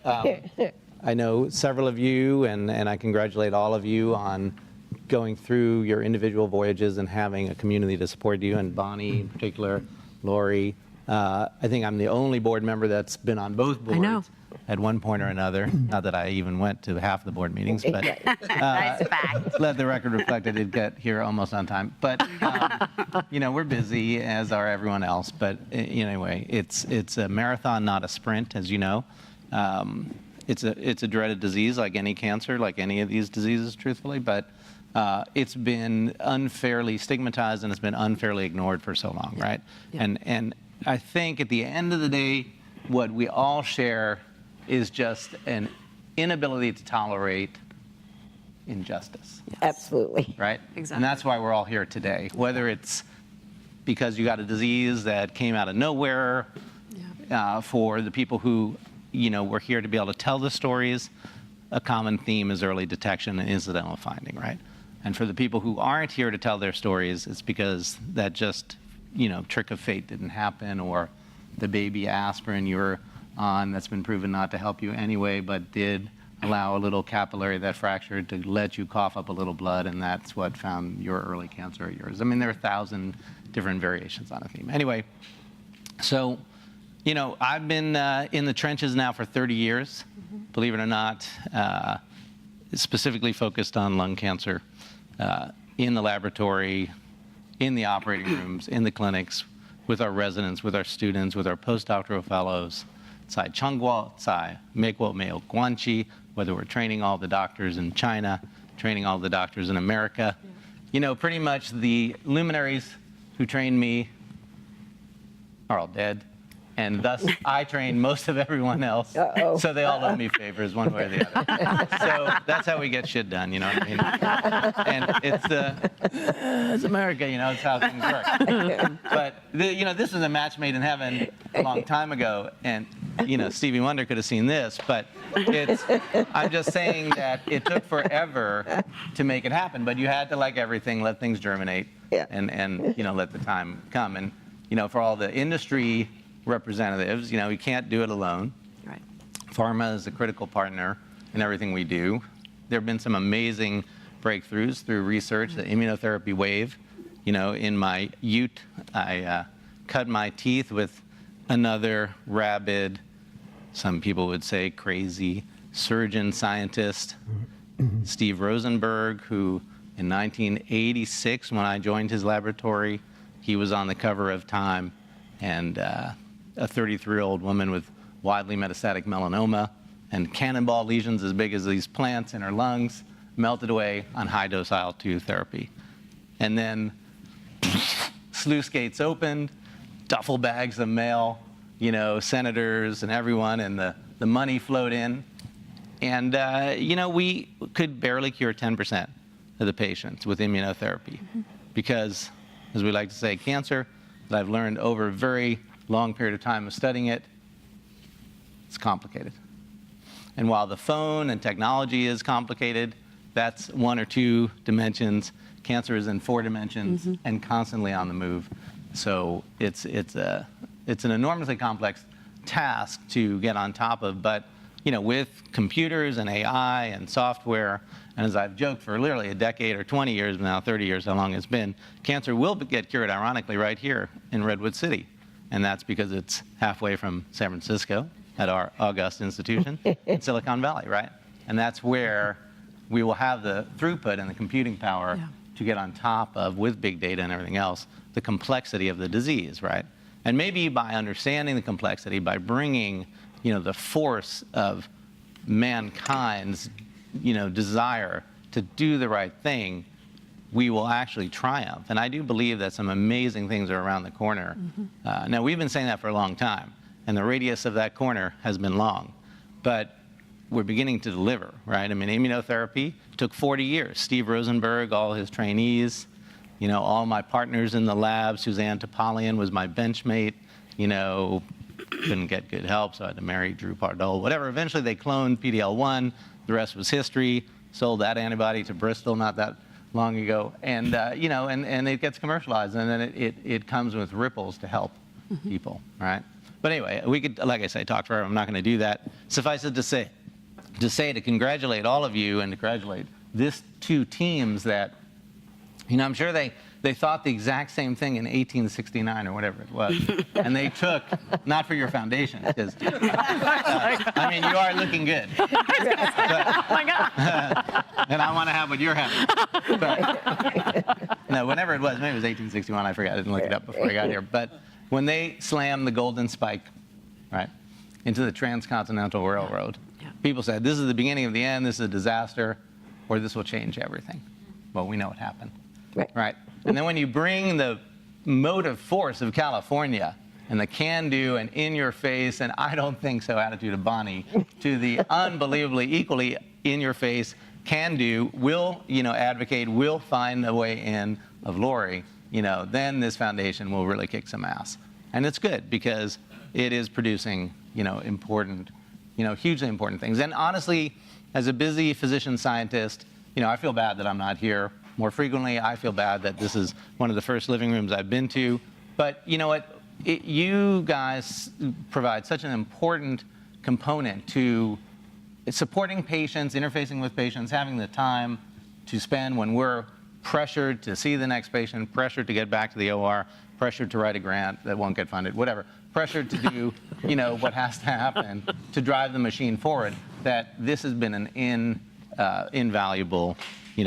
I know several of you, and I congratulate all of you on going through your individual voyages and having a community to support you, and Bonnie in particular, Laurie. I think I'm the only board member that's been on both boards. I know. At one point or another. Not that I even went to half the board meetings, but Nice fact. let the record reflect I did get here almost on time. But you know, we're busy, as are everyone else. But anyway, it's a marathon, not a sprint, as you know. It's a dreaded disease, like any cancer, like any of these diseases, truthfully. But it's been unfairly stigmatized and it's been unfairly ignored for so long, right? Yeah. And I think at the end of the day, what we all share is just an inability to tolerate injustice. Yes. Absolutely. Right? Exactly. And that's why we're all here today. Whether it's because you got a disease that came out of nowhere, for the people who, we're here to be able to tell the stories, a common theme is early detection and incidental finding, right? And for the people who aren't here to tell their stories, it's because that just, trick of fate didn't happen, or the baby aspirin you're on that's been proven not to help you anyway, but did, allow a little capillary that fractured to let you cough up a little blood, and that's what found your early cancer at yours. I mean, there are 1,000 different variations on a theme. Anyway, so, you know, I've been in the trenches now for 30 years, believe it or not, specifically focused on lung cancer in the laboratory, in the operating rooms, in the clinics, with our residents, with our students, with our postdoctoral fellows, Tsai Chungwa, Tsai Mekwo Meo Guanchi, whether we're training all the doctors in China, training all the doctors in America. You know, pretty much the luminaries who trained me are all dead. And thus, I train most of everyone else. So they all owe me favors one way or the other. So that's how we get shit done, you know what I mean? And it's America, you know, it's how things work. But, you know, this is a match made in heaven a long time ago. And, you know, Stevie Wonder could have seen this. But I'm just saying that it took forever to make it happen. But you had to, like everything, let things germinate and you know, let the time come. And, you know, for all the industry representatives, you know, we can't do it alone. Right. Pharma is a critical partner in everything we do. There have been some amazing breakthroughs through research, the immunotherapy wave. You know, in my youth, I cut my teeth with another rabid, some people would say crazy, surgeon scientist, Steve Rosenberg, who in 1986, when I joined his laboratory, he was on the cover of Time, and a 33-year-old woman with widely metastatic melanoma and cannonball lesions as big as these plants in her lungs melted away on high-dose IL-2 therapy. And then sluice gates opened, duffel bags of mail, you know, senators and everyone, and the money flowed in. And, you know, we could barely cure 10% of the patients with immunotherapy because, as we like to say, cancer, that I've learned over a very long period of time of studying it, it's complicated. And while the phone and technology is complicated, that's 1 or 2 dimensions. Cancer is in 4 dimensions and constantly on the move. So it's an enormously complex task to get on top of. But you know, with computers and AI and software, and as I've joked for literally a decade or 20 years now, 30 years, how long it's been, cancer will get cured, ironically, right here in Redwood City. And that's because it's halfway from San Francisco at our august institution in Silicon Valley, right? And that's where we will have the throughput and the computing power to get on top of, with big data and everything else, the complexity of the disease, right? And maybe by understanding the complexity, by bringing, you know, the force of mankind's, you know, desire to do the right thing, we will actually triumph. And I do believe that some amazing things are around the corner. Now, we've been saying that for a long time, and the radius of that corner has been long. But we're beginning to deliver, right? I mean, immunotherapy took 40 years. Steve Rosenberg, all his trainees, you know, all my partners in the lab, Suzanne Topalian was my benchmate, you know, couldn't get good help, so I had to marry Drew Pardole, whatever. Eventually, they cloned PD-L1. The rest was history. Sold that antibody to Bristol not that long ago. And, you know, and it gets commercialized, and then it comes with ripples to help people, right? But anyway, we could, like I say, talk forever. I'm not going to do that. Suffice it to say, to congratulate all of you and to congratulate these 2 teams that, you know, I'm sure they thought the exact same thing in 1869 or whatever it was. And they took, not for your foundation, because, I mean, you are looking good. But, oh my God. And I want to have what you're having. But, no, whenever it was, maybe it was 1861, I forgot, I didn't look it up before I got here. But when they slammed the golden spike, right, into the transcontinental railroad, people said, this is the beginning of the end, this is a disaster, or this will change everything. Well, we know what happened. Right. And then when you bring the motive force of California and the can-do and in-your-face and I don't think so attitude of Bonnie to the unbelievably equally in-your-face can-do, will, you know, advocate, will find a way in of Laurie, you know, then this foundation will really kick some ass. And it's good because it is producing, you know, important, you know, hugely important things. And honestly, as a busy physician scientist, you know, I feel bad that I'm not here more frequently. I feel bad that this is one of the first living rooms I've been to. But you know what? You guys provide such an important component to supporting patients, interfacing with patients, having the time to spend when we're pressured to see the next patient, pressured to get back to the OR, pressured to write a grant that won't get funded, whatever, pressured to do, what has to happen to drive the machine forward, that this has been an invaluable,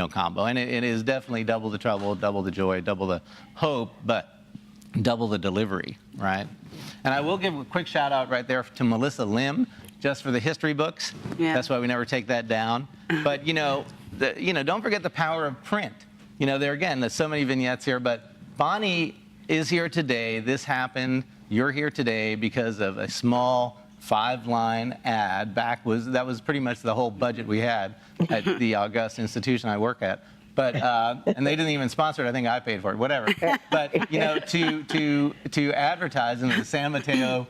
combo. And it is definitely double the trouble, double the joy, double the hope, but double the delivery, right? And I will give a quick shout out right there to Melissa Lim, just for the history books. Yeah. That's why we never take that down. But, don't forget the power of print. There's so many vignettes here, but Bonnie is here today. This happened. You're here today because of a small 5-line ad. That was pretty much the whole budget we had at the August institution I work at. But and they didn't even sponsor it. I think I paid for it. Whatever. But to advertise in the San Mateo,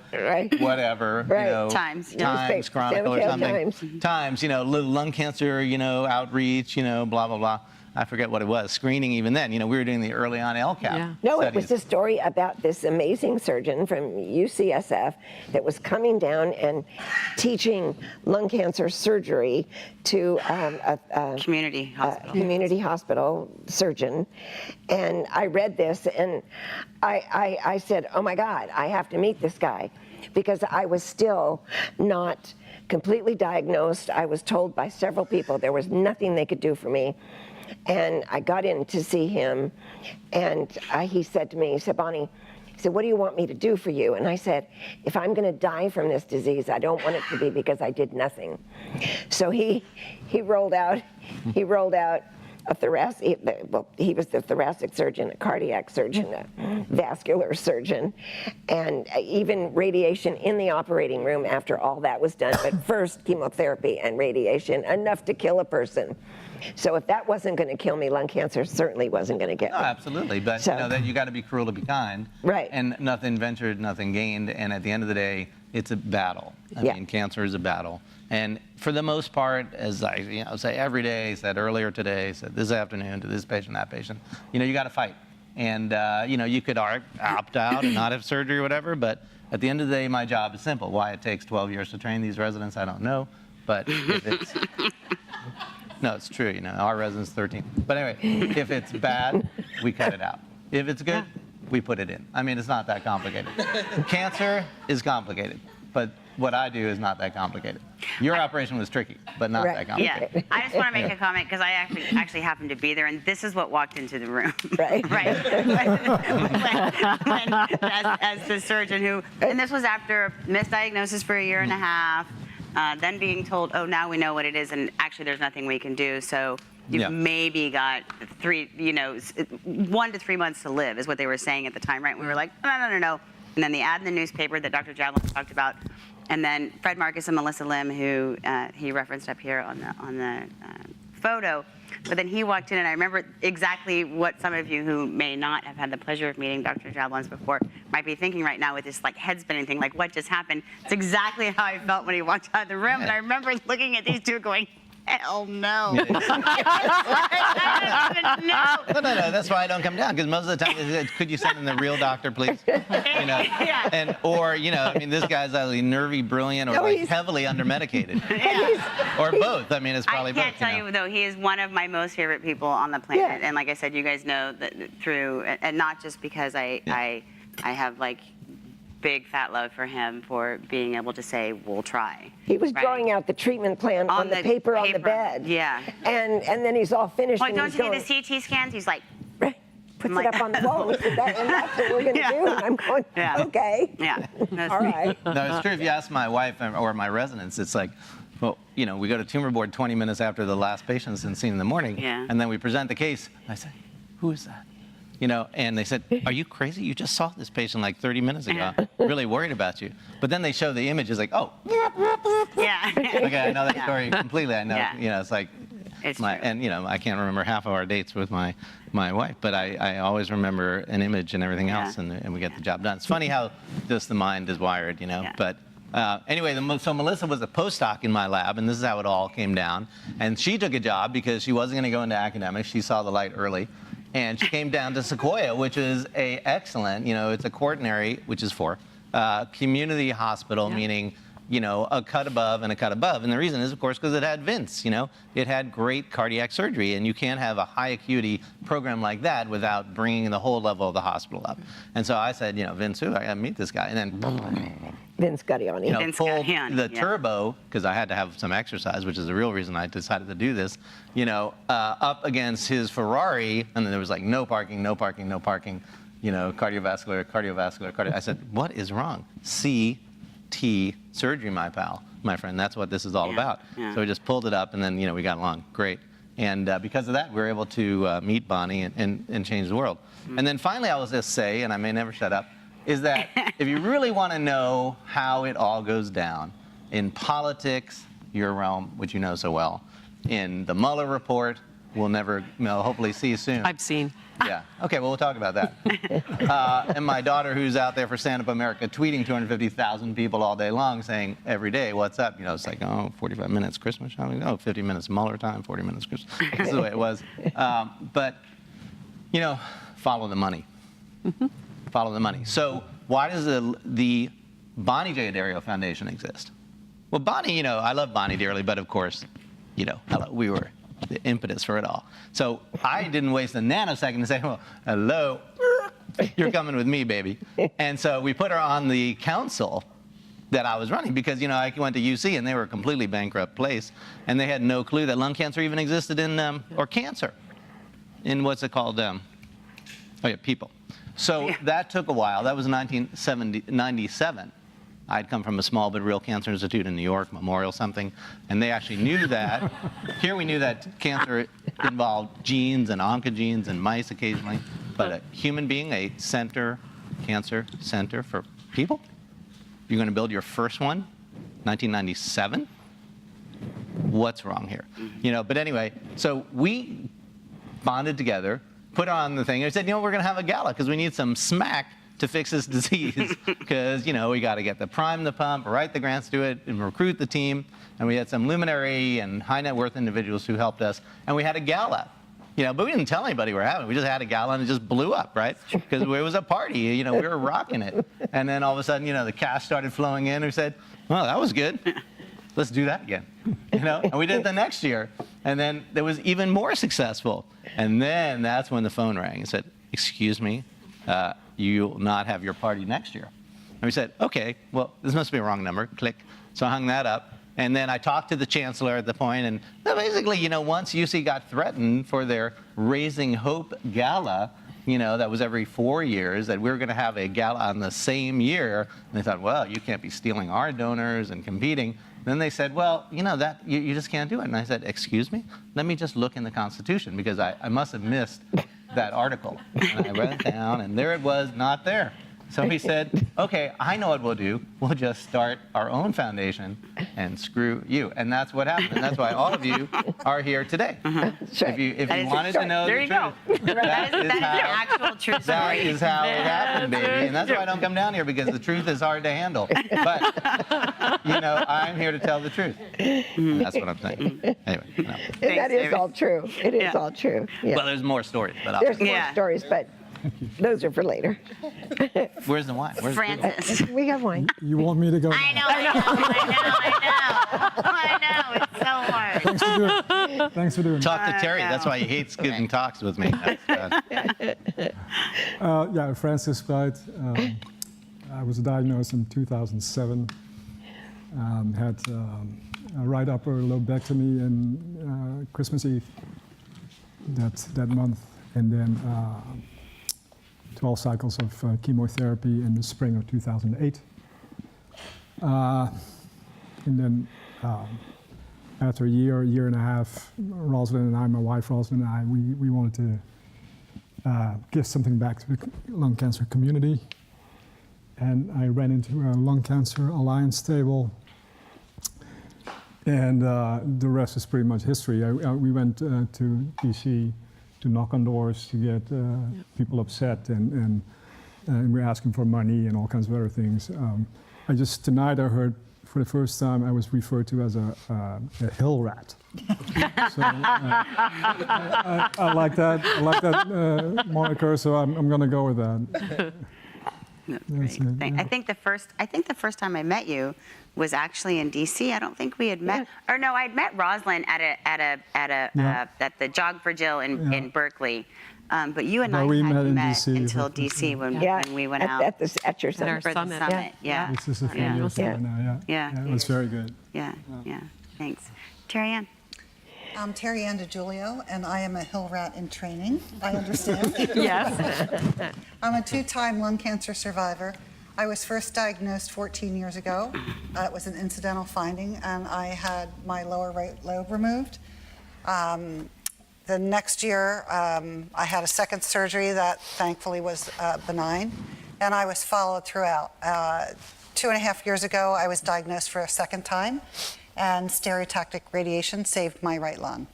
whatever, Times Chronicle or something. Times, little lung cancer, outreach, blah blah blah. I forget what it was. Screening even then. We were doing the early on LCAP. Yeah. No, it was a story about this amazing surgeon from UCSF that was coming down and teaching lung cancer surgery to a community hospital surgeon. And I read this and I said, oh my God, I have to meet this guy, because I was still not completely diagnosed. I was told by several people there was nothing they could do for me. And I got in to see him, and he said to me, he said, Bonnie, he said, what do you want me to do for you? And I said, if I'm going to die from this disease, I don't want it to be because I did nothing. So he rolled out a thoracic, he was the thoracic surgeon, a cardiac surgeon, a vascular surgeon, and even radiation in the operating room after all that was done. But first, chemotherapy and radiation, enough to kill a person. So if that wasn't going to kill me, lung cancer certainly wasn't going to get me. No, absolutely. But that you got to be cruel to be kind. Right. And nothing ventured, nothing gained. And at the end of the day, it's a battle. I mean, cancer is a battle. And for the most part, as I say every day, said earlier today, said this afternoon to this patient, that patient, you got to fight. And, you could opt out and not have surgery or whatever. But at the end of the day, my job is simple. Why it takes 12 years to train these residents, I don't know. But if it's... No, it's true, our residents 13. But anyway, if it's bad, we cut it out. If it's good, we put it in. I mean, it's not that complicated. Cancer is complicated, but what I do is not that complicated. Your operation was tricky, but not that complicated. Yeah, I just want to make a comment because I actually happened to be there, and this is what walked into the room. Right. As the surgeon and this was after misdiagnosis for a year and a half. Then being told, oh, now we know what it is, and actually there's nothing we can do. So you've maybe got 1 to 3 months to live is what they were saying at the time, right? We were like, no. And then the ad in the newspaper that Dr. Jablons talked about, and then Fred Marcus and Melissa Lim, who he referenced up here on the photo. But then he walked in, and I remember exactly what some of you who may not have had the pleasure of meeting Dr. Jablons before might be thinking right now with this head spinning thing, what just happened? It's exactly how I felt when he walked out of the room. And I remember looking at these two going, hell no. No, that's why I don't come down, because most of the time, could you send in the real doctor, please? And or this guy's either nervy, brilliant, or heavily undermedicated, or both. I mean, it's probably both. I can't tell you though, he is one of my most favorite people on the planet, and like I said, you guys know that through, and not just because I have big fat love for him for being able to say, we'll try. He was drawing out the treatment plan on the paper on the bed. Yeah. And then he's all finished. Well, don't you see the CT scans? He's like, puts it up on the wall and said, and that's what we're going to do. And I'm going, okay. Yeah. All right. No, it's true. If you ask my wife or my residents, it's like, well, we go to tumor board 20 minutes after the last patient's been seen in the morning, and then we present the case. I say, who is that? And they said, are you crazy? You just saw this patient 30 minutes ago. Really worried about you. But then they show the images okay, I know that story completely. I know, it's like, I can't remember half of our dates with my wife, but I always remember an image and everything else, and we get the job done. It's funny how just the mind is wired, but anyway, so Melissa was a postdoc in my lab, and this is how it all came down. And she took a job because she wasn't going to go into academics. She saw the light early. And she came down to Sequoia, which is a excellent, it's a quaternary, which is community hospital, meaning you know, a cut above and a cut above. And the reason is, of course, because it had Vince, you know. It had great cardiac surgery, and you can't have a high acuity program like that without bringing the whole level of the hospital up. And so I said, you know, Vince, who? I got to meet this guy. And then Vince Gaddy, you know, pulled the turbo, because I had to have some exercise, which is the real reason I decided to do this, you know, up against his Ferrari, and then there was like no parking, no parking, no parking, you know, cardiovascular, I said, what is wrong? CT surgery, my pal, my friend. That's what this is all about. So we just pulled it up, and then, you know, we got along great. And because of that, we were able to meet Bonnie and change the world. And then finally, I will just say, and I may never shut up, is that if you really want to know how it all goes down in politics, your realm, which you know so well, in the Mueller report, we'll never, hopefully see you soon. I've seen. Yeah. Okay, well, we'll talk about that. And my daughter, who's out there for Stand Up America, tweeting 250,000 people all day long saying every day, what's up? You know, it's like, oh, 45 minutes Christmas shopping. Oh, 50 minutes Mueller time, 40 minutes Christmas. This is the way it was. But, you know, follow the money. Follow the money. So why does the Bonnie J. Addario Foundation exist? Well, Bonnie, you know, I love Bonnie dearly, but of course, you know, we were the impetus for it all. So I didn't waste a nanosecond to say, well, hello, you're coming with me, baby. And so we put her on the council that I was running because, you know, I went to UC and they were a completely bankrupt place, and they had no clue that lung cancer even existed in, or cancer, in what's it called? Oh yeah, people. So that took a while. That was 1997. I'd come from a small but real cancer institute in New York, Memorial something, and they actually knew that. Here we knew that cancer involved genes and oncogenes and mice occasionally, but a human being, a cancer center for people? You're going to build your first one, 1997? What's wrong here? You know, but anyway, so we bonded together, put on the thing, and said, you know, we're going to have a gala because we need some smack to fix this disease, because, you know, we got to get the prime the pump, write the grants to it, and recruit the team. And we had some luminary and high net worth individuals who helped us, and we had a gala. You know, but we didn't tell anybody we were having it. We just had a gala and it just blew up, right? Because it was a party, you know, we were rocking it. And then all of a sudden, you know, the cash started flowing in. We said, well, that was good. Let's do that again, you know? And we did it the next year. And then it was even more successful. And then that's when the phone rang and said, excuse me, you'll not have your party next year. And we said, okay, well, this must be a wrong number, click. So I hung that up. And then I talked to the chancellor at the point, and basically, you know, once UC got threatened for their Raising Hope Gala, you know, that was every 4 years, that we were going to have a gala on the same year, and they thought, well, you can't be stealing our donors and competing. Then they said, well, you know, that you just can't do it. And I said, excuse me? Let me just look in the Constitution, because I must have missed that article. And I read it down, and there it was, not there. So he said, okay, I know what we'll do. We'll just start our own foundation and screw you. And that's what happened. And that's why all of you are here today. If you wanted to know the truth, that is the actual true story. That is how it happened, baby. And that's why I don't come down here, because the truth is hard to handle. But, you know, I'm here to tell the truth. And that's what I'm saying. Anyway. No. That is all true. It is all true. Yeah. Well, there's more stories. But there's more stories, but those are for later. Where's the wine? Where's Francis. We got wine. You want me to go? I know. It's so hard. Thanks for doing it. Talk to Terry. That's why he hates giving talks with me. Yeah, Francis Spruit. I was diagnosed in 2007. Had a right upper lobectomy in Christmas Eve that month, and then 12 cycles of chemotherapy in the spring of 2008. And then after a year and a half, Rosalind and I, my wife Rosalind and I, we wanted to give something back to the lung cancer community. And I ran into a Lung Cancer Alliance table, and the rest is pretty much history. We went to DC to knock on doors to get people upset, and we're asking for money and all kinds of other things. Tonight I heard for the first time I was referred to as a hill rat. So I like that. I like that moniker, so I'm going to go with that. That's it, yeah. I think the first time I met you was actually in DC. I don't think we had met, or no, I'd met Rosalind at the Jog for Jill in Berkeley. But you and I hadn't met until DC when we went out at your for the summit. Yeah. This is a few years ago now, yeah. It was very good. Yeah. Thanks. Terri Ann. I'm Terri Ann diJulio, and I am a hill rat in training. I understand. Yes. I'm a 2-time lung cancer survivor. I was first diagnosed 14 years ago. It was an incidental finding, and I had my lower right lobe removed. The next year, I had a second surgery that thankfully was benign, and I was followed throughout. 2.5 years ago, I was diagnosed for a second time, and stereotactic radiation saved my right lung.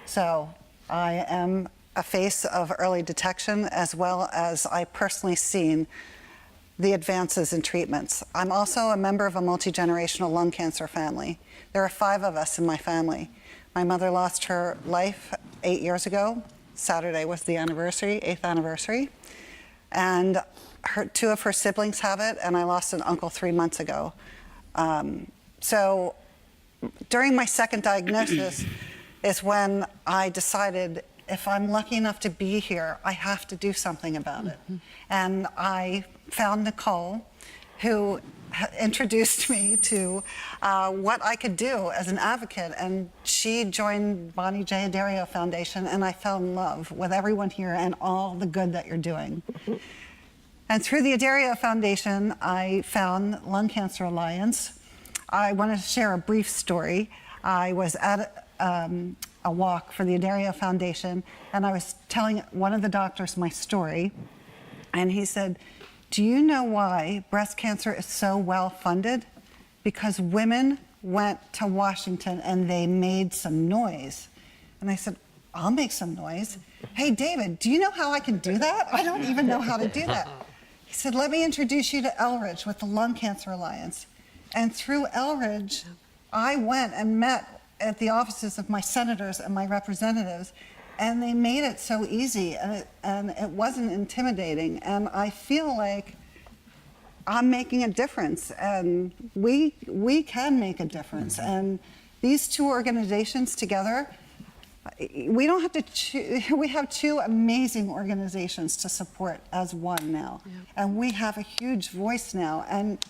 So I am a face of early detection, as well as I personally seen the advances in treatments. I'm also a member of a multi-generational lung cancer family. There are 5 of us in my family. My mother lost her life 8 years ago. Saturday was the anniversary, 8th anniversary. And 2 of her siblings have it, and I lost an uncle 3 months ago. So during my second diagnosis is when I decided, if I'm lucky enough to be here, I have to do something about it. And I found Nicole, who introduced me to what I could do as an advocate, and she joined Bonnie J. Addario Foundation, and I fell in love with everyone here and all the good that you're doing. And through the Addario Foundation, I found Lung Cancer Alliance. I want to share a brief story. I was at a walk for the Addario Foundation, and I was telling one of the doctors my story, and he said, "Do you know why breast cancer is so well funded? Because women went to Washington and they made some noise." And I said, "I'll make some noise. Hey, David, do you know how I can do that? I don't even know how to do that." He said, "Let me introduce you to Elridge with the Lung Cancer Alliance." And through Elridge, I went and met at the offices of my senators and my representatives, and they made it so easy, and it wasn't intimidating. And I feel like I'm making a difference, and we can make a difference. And these 2 organizations together, we don't have to we have 2 amazing organizations to support as one now. And we have a huge voice now. And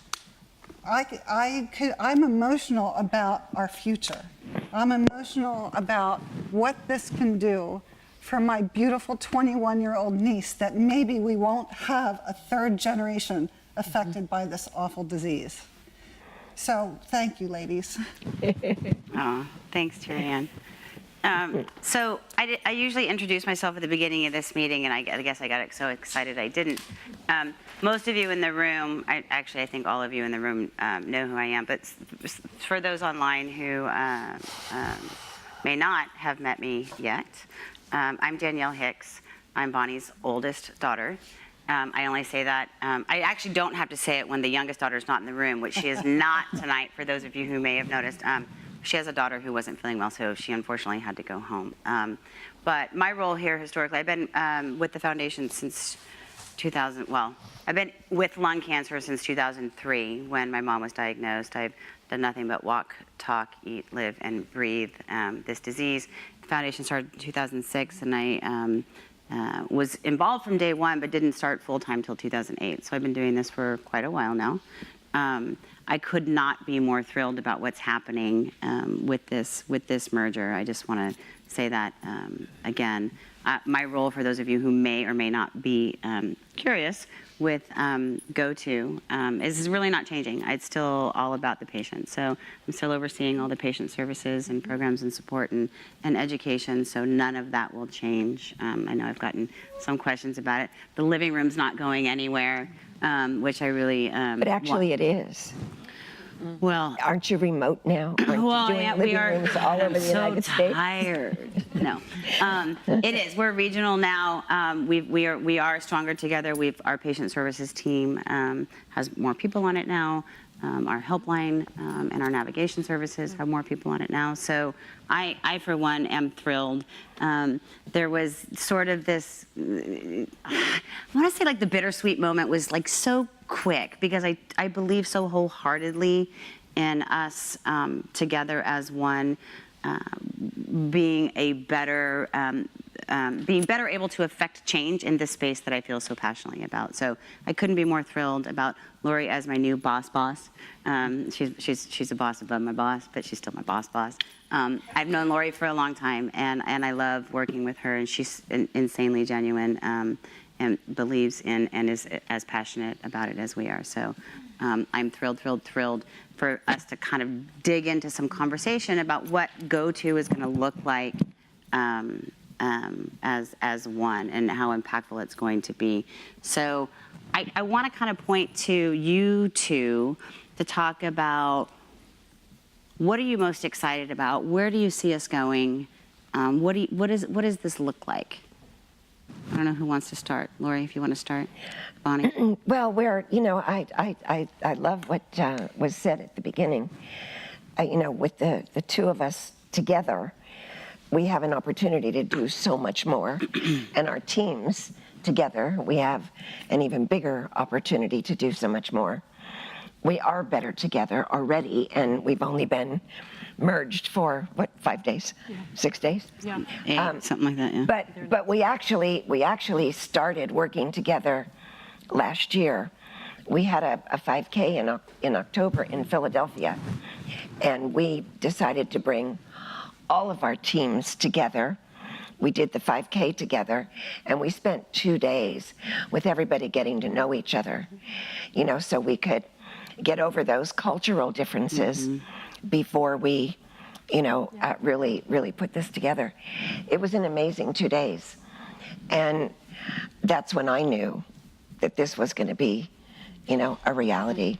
I'm emotional about our future. I'm emotional about what this can do for my beautiful 21-year-old niece, that maybe we won't have a 3rd generation affected by this awful disease. So thank you, ladies. Oh, thanks, Terri Ann. So I usually introduce myself at the beginning of this meeting, and I guess I got so excited I didn't. Most of you in the room, I think all of you in the room know who I am, but for those online who may not have met me yet, I'm Danielle Hicks. I'm Bonnie's oldest daughter. I only say that. I actually don't have to say it when the youngest daughter is not in the room, which she is not tonight, for those of you who may have noticed. She has a daughter who wasn't feeling well, so she unfortunately had to go home. But my role here historically, I've been with the foundation since 2000, well, I've been with lung cancer since 2003 when my mom was diagnosed. I've done nothing but walk, talk, eat, live, and breathe this disease. The foundation started in 2006, and I was involved from day one, but didn't start full-time till 2008. So I've been doing this for quite a while now. I could not be more thrilled about what's happening with this merger. I just want to say that again. My role, for those of you who may or may not be curious, with GO2 is really not changing. It's still all about the patient. So I'm still overseeing all the patient services and programs and support and education, so none of that will change. I know I've gotten some questions about it. The living room's not going anywhere, which I really But actually it is. Well, aren't you remote now? Aren't well, you doing yeah, living rooms all over the United States? Tired. No, it is. We're regional now. We are stronger together. Our patient services team has more people on it now. our helpline and our navigation services have more people on it now. So I for one, am thrilled. There was sort of this, I want to say like the bittersweet moment was like so quick because I believe so wholeheartedly in us together as one, being better able to affect change in this space that I feel so passionately about. So I couldn't be more thrilled about Laurie as my new boss. She's a boss above my boss, but she's still my boss. I've known Laurie for a long time, and I love working with her, and she's insanely genuine and believes in and is as passionate about it as we are. So I'm thrilled for us to kind of dig into some conversation about what GO2 is going to look like as one and how impactful it's going to be. So I want to kind of point to you two to talk about what are you most excited about? Where do you see us going? What does this look like? I don't know who wants to start. Laurie, if you want to start. Bonnie? Well, I love what was said at the beginning. With the two of us together, we have an opportunity to do so much more. And our teams together, we have an even bigger opportunity to do so much more. We are better together already, and we've only been merged for, 5 days? Yeah. 6 days? Yeah. 8, something like that, yeah. But we actually started working together last year. We had a 5K in October in Philadelphia, and we decided to bring all of our teams together. We did the 5K together, and we spent 2 days with everybody getting to know each other, so we could get over those cultural differences before we, really put this together. It was an amazing 2 days, and that's when I knew that this was going to be, a reality.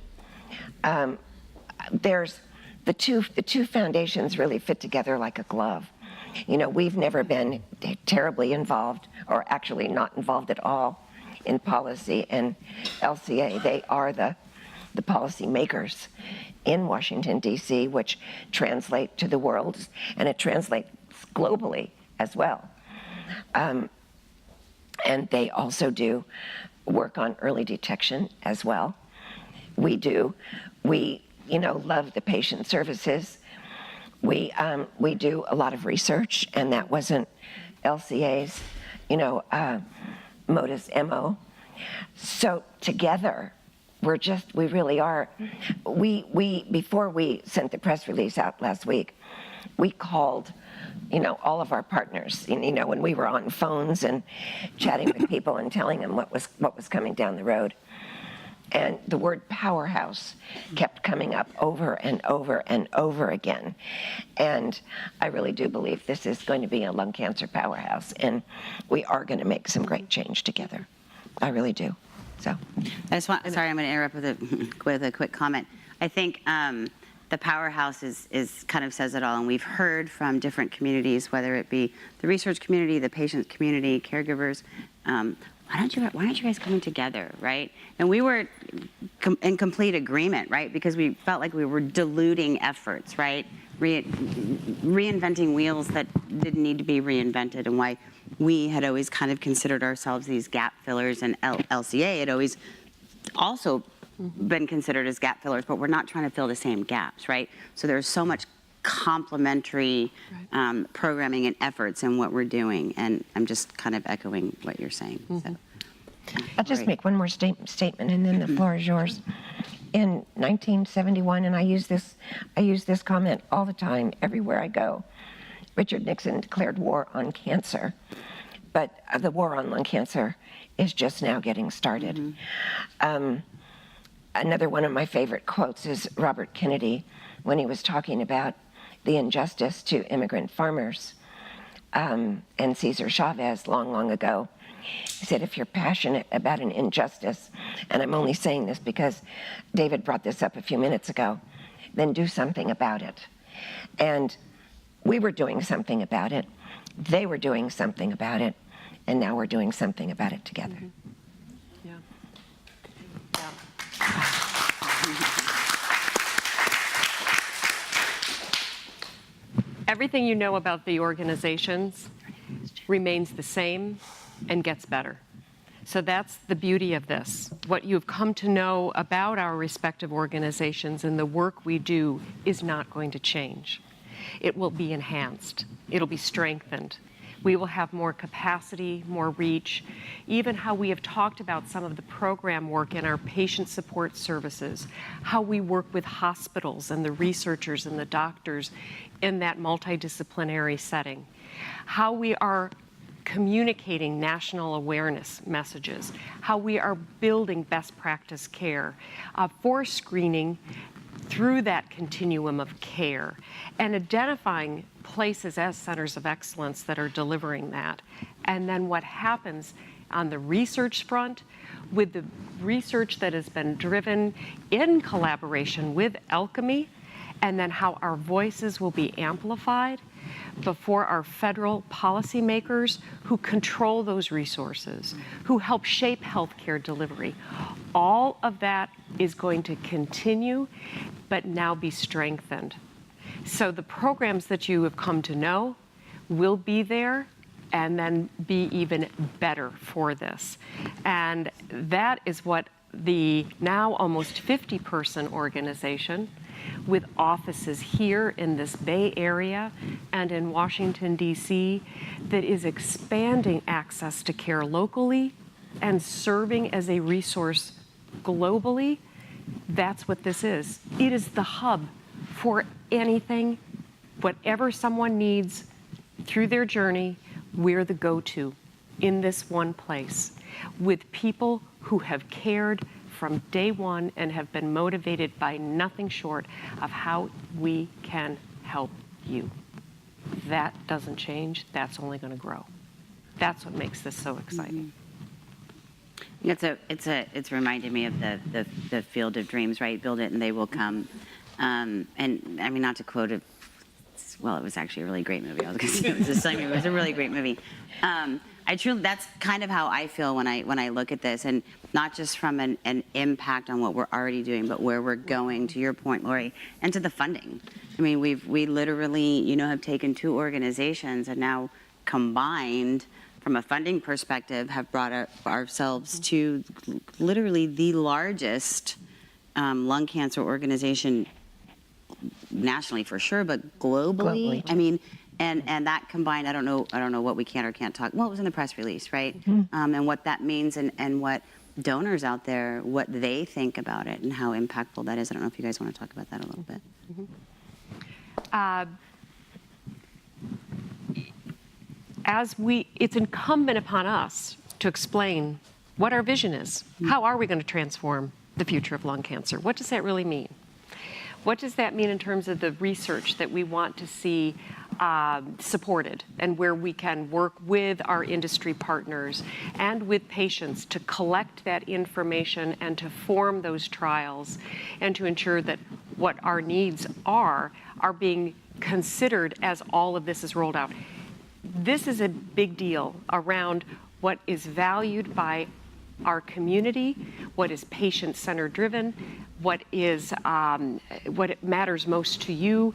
There's the two foundations really fit together like a glove. We've never been terribly involved, or actually not involved at all, in policy, and LCA, they are the policy makers in Washington, D.C., which translate to the world, and it translates globally as well. And they also do work on early detection as well. We love the patient services. We do a lot of research, and that wasn't LCA's, modus MO. So together, we really are. Before we sent the press release out last week, we called, all of our partners, when we were on phones and chatting with people and telling them what was coming down the road. And the word powerhouse kept coming up over and over and over again. And I really do believe this is going to be a lung cancer powerhouse, and we are going to make some great change together. I really do. So, sorry, I'm going to interrupt with a quick comment. I think the powerhouse is kind of says it all, and we've heard from different communities, whether it be the research community, the patient community, caregivers. Why aren't you guys coming together, right? And we were in complete agreement, right? Because we felt like we were diluting efforts, right? Reinventing wheels that didn't need to be reinvented, and why we had always kind of considered ourselves these gap fillers, and LCA had always also been considered as gap fillers, but we're not trying to fill the same gaps, right? So there's so much complementary programming and efforts in what we're doing, and I'm just kind of echoing what you're saying. So, I'll just make one more statement, and then the floor is yours. In 1971, and I use this comment all the time, everywhere I go, Richard Nixon declared war on cancer, but the war on lung cancer is just now getting started. Another one of my favorite quotes is Robert Kennedy, when he was talking about the injustice to immigrant farmers, and Cesar Chavez long ago. He said, if you're passionate about an injustice, and I'm only saying this because David brought this up a few minutes ago, then do something about it. And we were doing something about it, they were doing something about it, and now we're doing something about it together. everything you know about the organizations remains the same and gets better. So that's the beauty of this. What you've come to know about our respective organizations and the work we do is not going to change. It will be enhanced. It'll be strengthened. We will have more capacity, more reach, even how we have talked about some of the program work in our patient support services, how we work with hospitals and the researchers and the doctors in that multidisciplinary setting, how we are communicating national awareness messages, how we are building best practice care for screening through that continuum of care and identifying places as centers of excellence that are delivering that. And then what happens on the research front with the research that has been driven in collaboration with Alchemy, and then how our voices will be amplified before our federal policymakers who control those resources, who help shape healthcare delivery. All of that is going to continue, but now be strengthened. So the programs that you have come to know will be there and then be even better for this. And that is what the now almost 50-person organization with offices here in this Bay Area and in Washington, D.C., that is expanding access to care locally and serving as a resource globally. That's what this is. It is the hub for anything, whatever someone needs through their journey. We're the go-to in this one place with people who have cared from day one and have been motivated by nothing short of how we can help you. That doesn't change. That's only going to grow. That's what makes this so exciting. It's reminded me of the Field of Dreams, right? Build it and they will come. And I mean, not to quote it, well, it was actually a really great movie. I was going to say it was a silly movie. It was a really great movie. That's kind of how I feel when I look at this, and not just from an impact on what we're already doing, but where we're going, to your point, Laurie, and to the funding. I mean, we literally, have taken two organizations and now combined from a funding perspective have brought ourselves to literally the largest lung cancer organization nationally for sure, but globally. I mean, and that combined, I don't know what we can or can't talk. Well, it was in the press release, right? And what that means, and what donors out there, what they think about it, and how impactful that is. I don't know if you guys want to talk about that a little bit. It's incumbent upon us to explain what our vision is. How are we going to transform the future of lung cancer? What does that really mean? What does that mean in terms of the research that we want to see supported, and where we can work with our industry partners and with patients to collect that information and to form those trials and to ensure that what our needs are being considered as all of this is rolled out. This is a big deal around what is valued by our community, what is patient-centered driven, what matters most to you,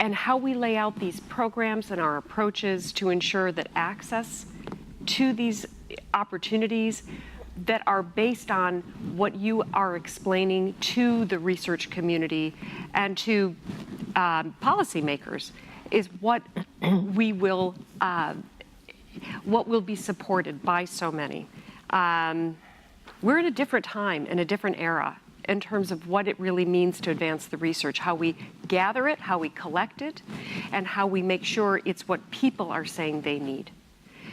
and how we lay out these programs and our approaches to ensure that access to these opportunities that are based on what you are explaining to the research community and to policymakers is what will be supported by so many. We're in a different time, in a different era, in terms of what it really means to advance the research, how we gather it, how we collect it, and how we make sure it's what people are saying they need.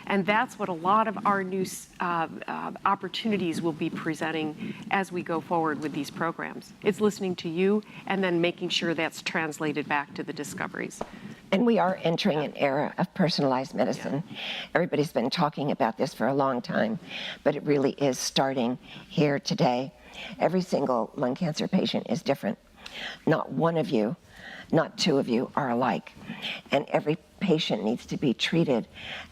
And that's what a lot of our new opportunities will be presenting as we go forward with these programs. It's listening to you and then making sure that's translated back to the discoveries. And we are entering an era of personalized medicine. Everybody's been talking about this for a long time, but it really is starting here today. Every single lung cancer patient is different. Not one of you, not two of you are alike. And every patient needs to be treated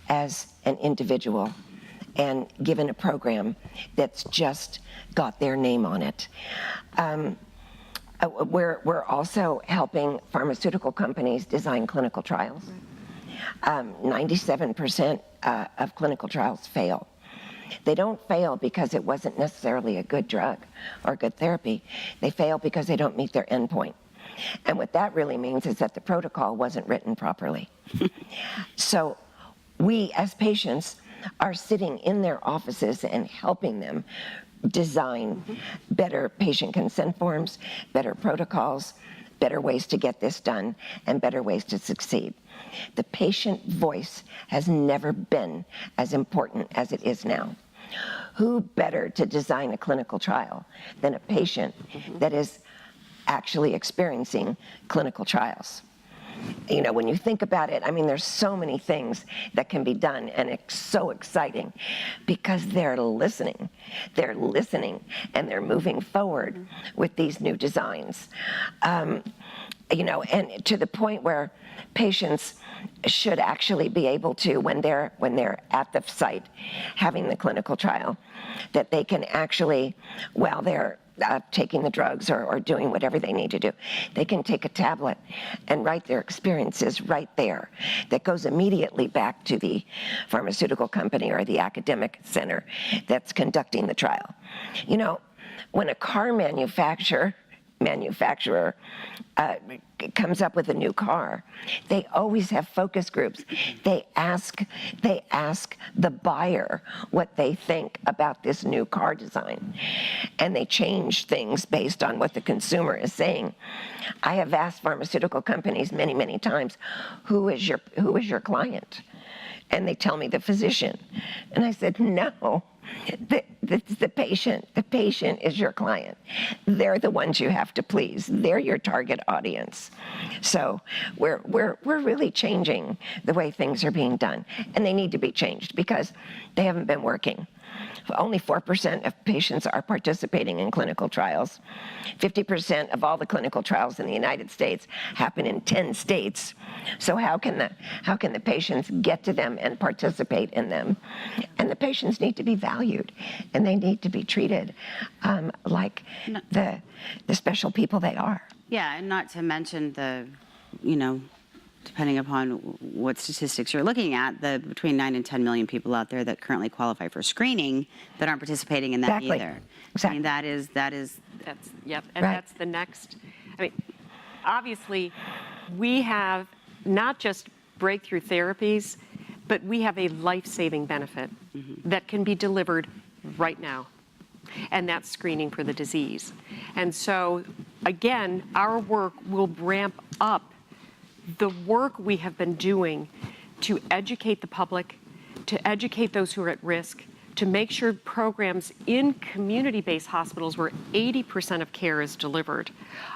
as an individual and given a program that's just got their name on it. We're also helping pharmaceutical companies design clinical trials. 97% of clinical trials fail. They don't fail because it wasn't necessarily a good drug or good therapy. They fail because they don't meet their endpoint. And what that really means is that the protocol wasn't written properly. So we, as patients, are sitting in their offices and helping them design better patient consent forms, better protocols, better ways to get this done, and better ways to succeed. The patient voice has never been as important as it is now. Who better to design a clinical trial than a patient that is actually experiencing clinical trials? You know, when you think about it, I mean, there's so many things that can be done, and it's so exciting because they're listening, and they're moving forward with these new designs. You know, and to the point where patients should actually be able to, when they're at the site having the clinical trial, that they can actually, while they're taking the drugs or doing whatever they need to do, they can take a tablet and write their experiences right there. That goes immediately back to the pharmaceutical company or the academic center that's conducting the trial. You know, when a car manufacturer comes up with a new car, they always have focus groups. They ask the buyer what they think about this new car design, and they change things based on what the consumer is saying. I have asked pharmaceutical companies many, many times, who is your client? And they tell me the physician. And I said, no. The patient. The patient is your client. They're the ones you have to please. They're your target audience. So we're really changing the way things are being done, and they need to be changed because they haven't been working. Only 4% of patients are participating in clinical trials. 50% of all the clinical trials in the United States happen in 10 states. So how can the patients get to them and participate in them? And the patients need to be valued, and they need to be treated like the special people they are. Yeah, and not to mention the, you know, depending upon what statistics you're looking at, the between 9 and 10 million people out there that currently qualify for screening that aren't participating in that either. Exactly. I mean, that is. That's, yep, and that's the next. I mean, obviously, we have not just breakthrough therapies, but we have a life-saving benefit that can be delivered right now, and that's screening for the disease. And so, again, our work will ramp up the work we have been doing to educate the public, to educate those who are at risk, to make sure programs in community-based hospitals where 80% of care is delivered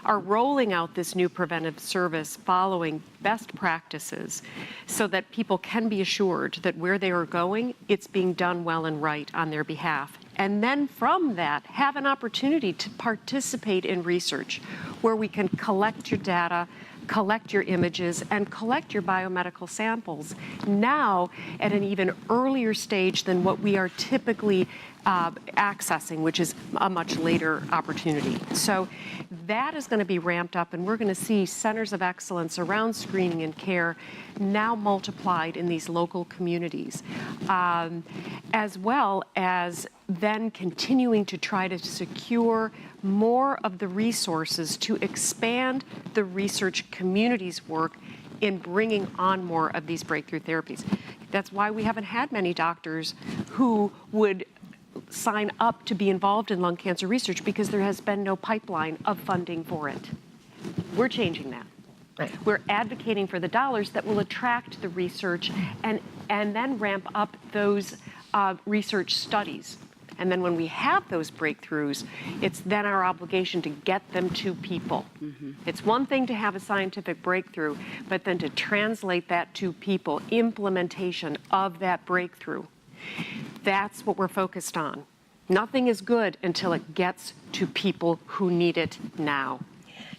are rolling out this new preventive service following best practices so that people can be assured that where they are going, it's being done well and right on their behalf. And then from that, have an opportunity to participate in research where we can collect your data, collect your images, and collect your biomedical samples now at an even earlier stage than what we are typically accessing, which is a much later opportunity. So that is going to be ramped up, and we're going to see centers of excellence around screening and care now multiplied in these local communities, as well as then continuing to try to secure more of the resources to expand the research community's work in bringing on more of these breakthrough therapies. That's why we haven't had many doctors who would sign up to be involved in lung cancer research because there has been no pipeline of funding for it. We're changing that. Right. We're advocating for the dollars that will attract the research and then ramp up those research studies. And then when we have those breakthroughs, it's then our obligation to get them to people. It's one thing to have a scientific breakthrough, but then to translate that to people, implementation of that breakthrough. That's what we're focused on. Nothing is good until it gets to people who need it now.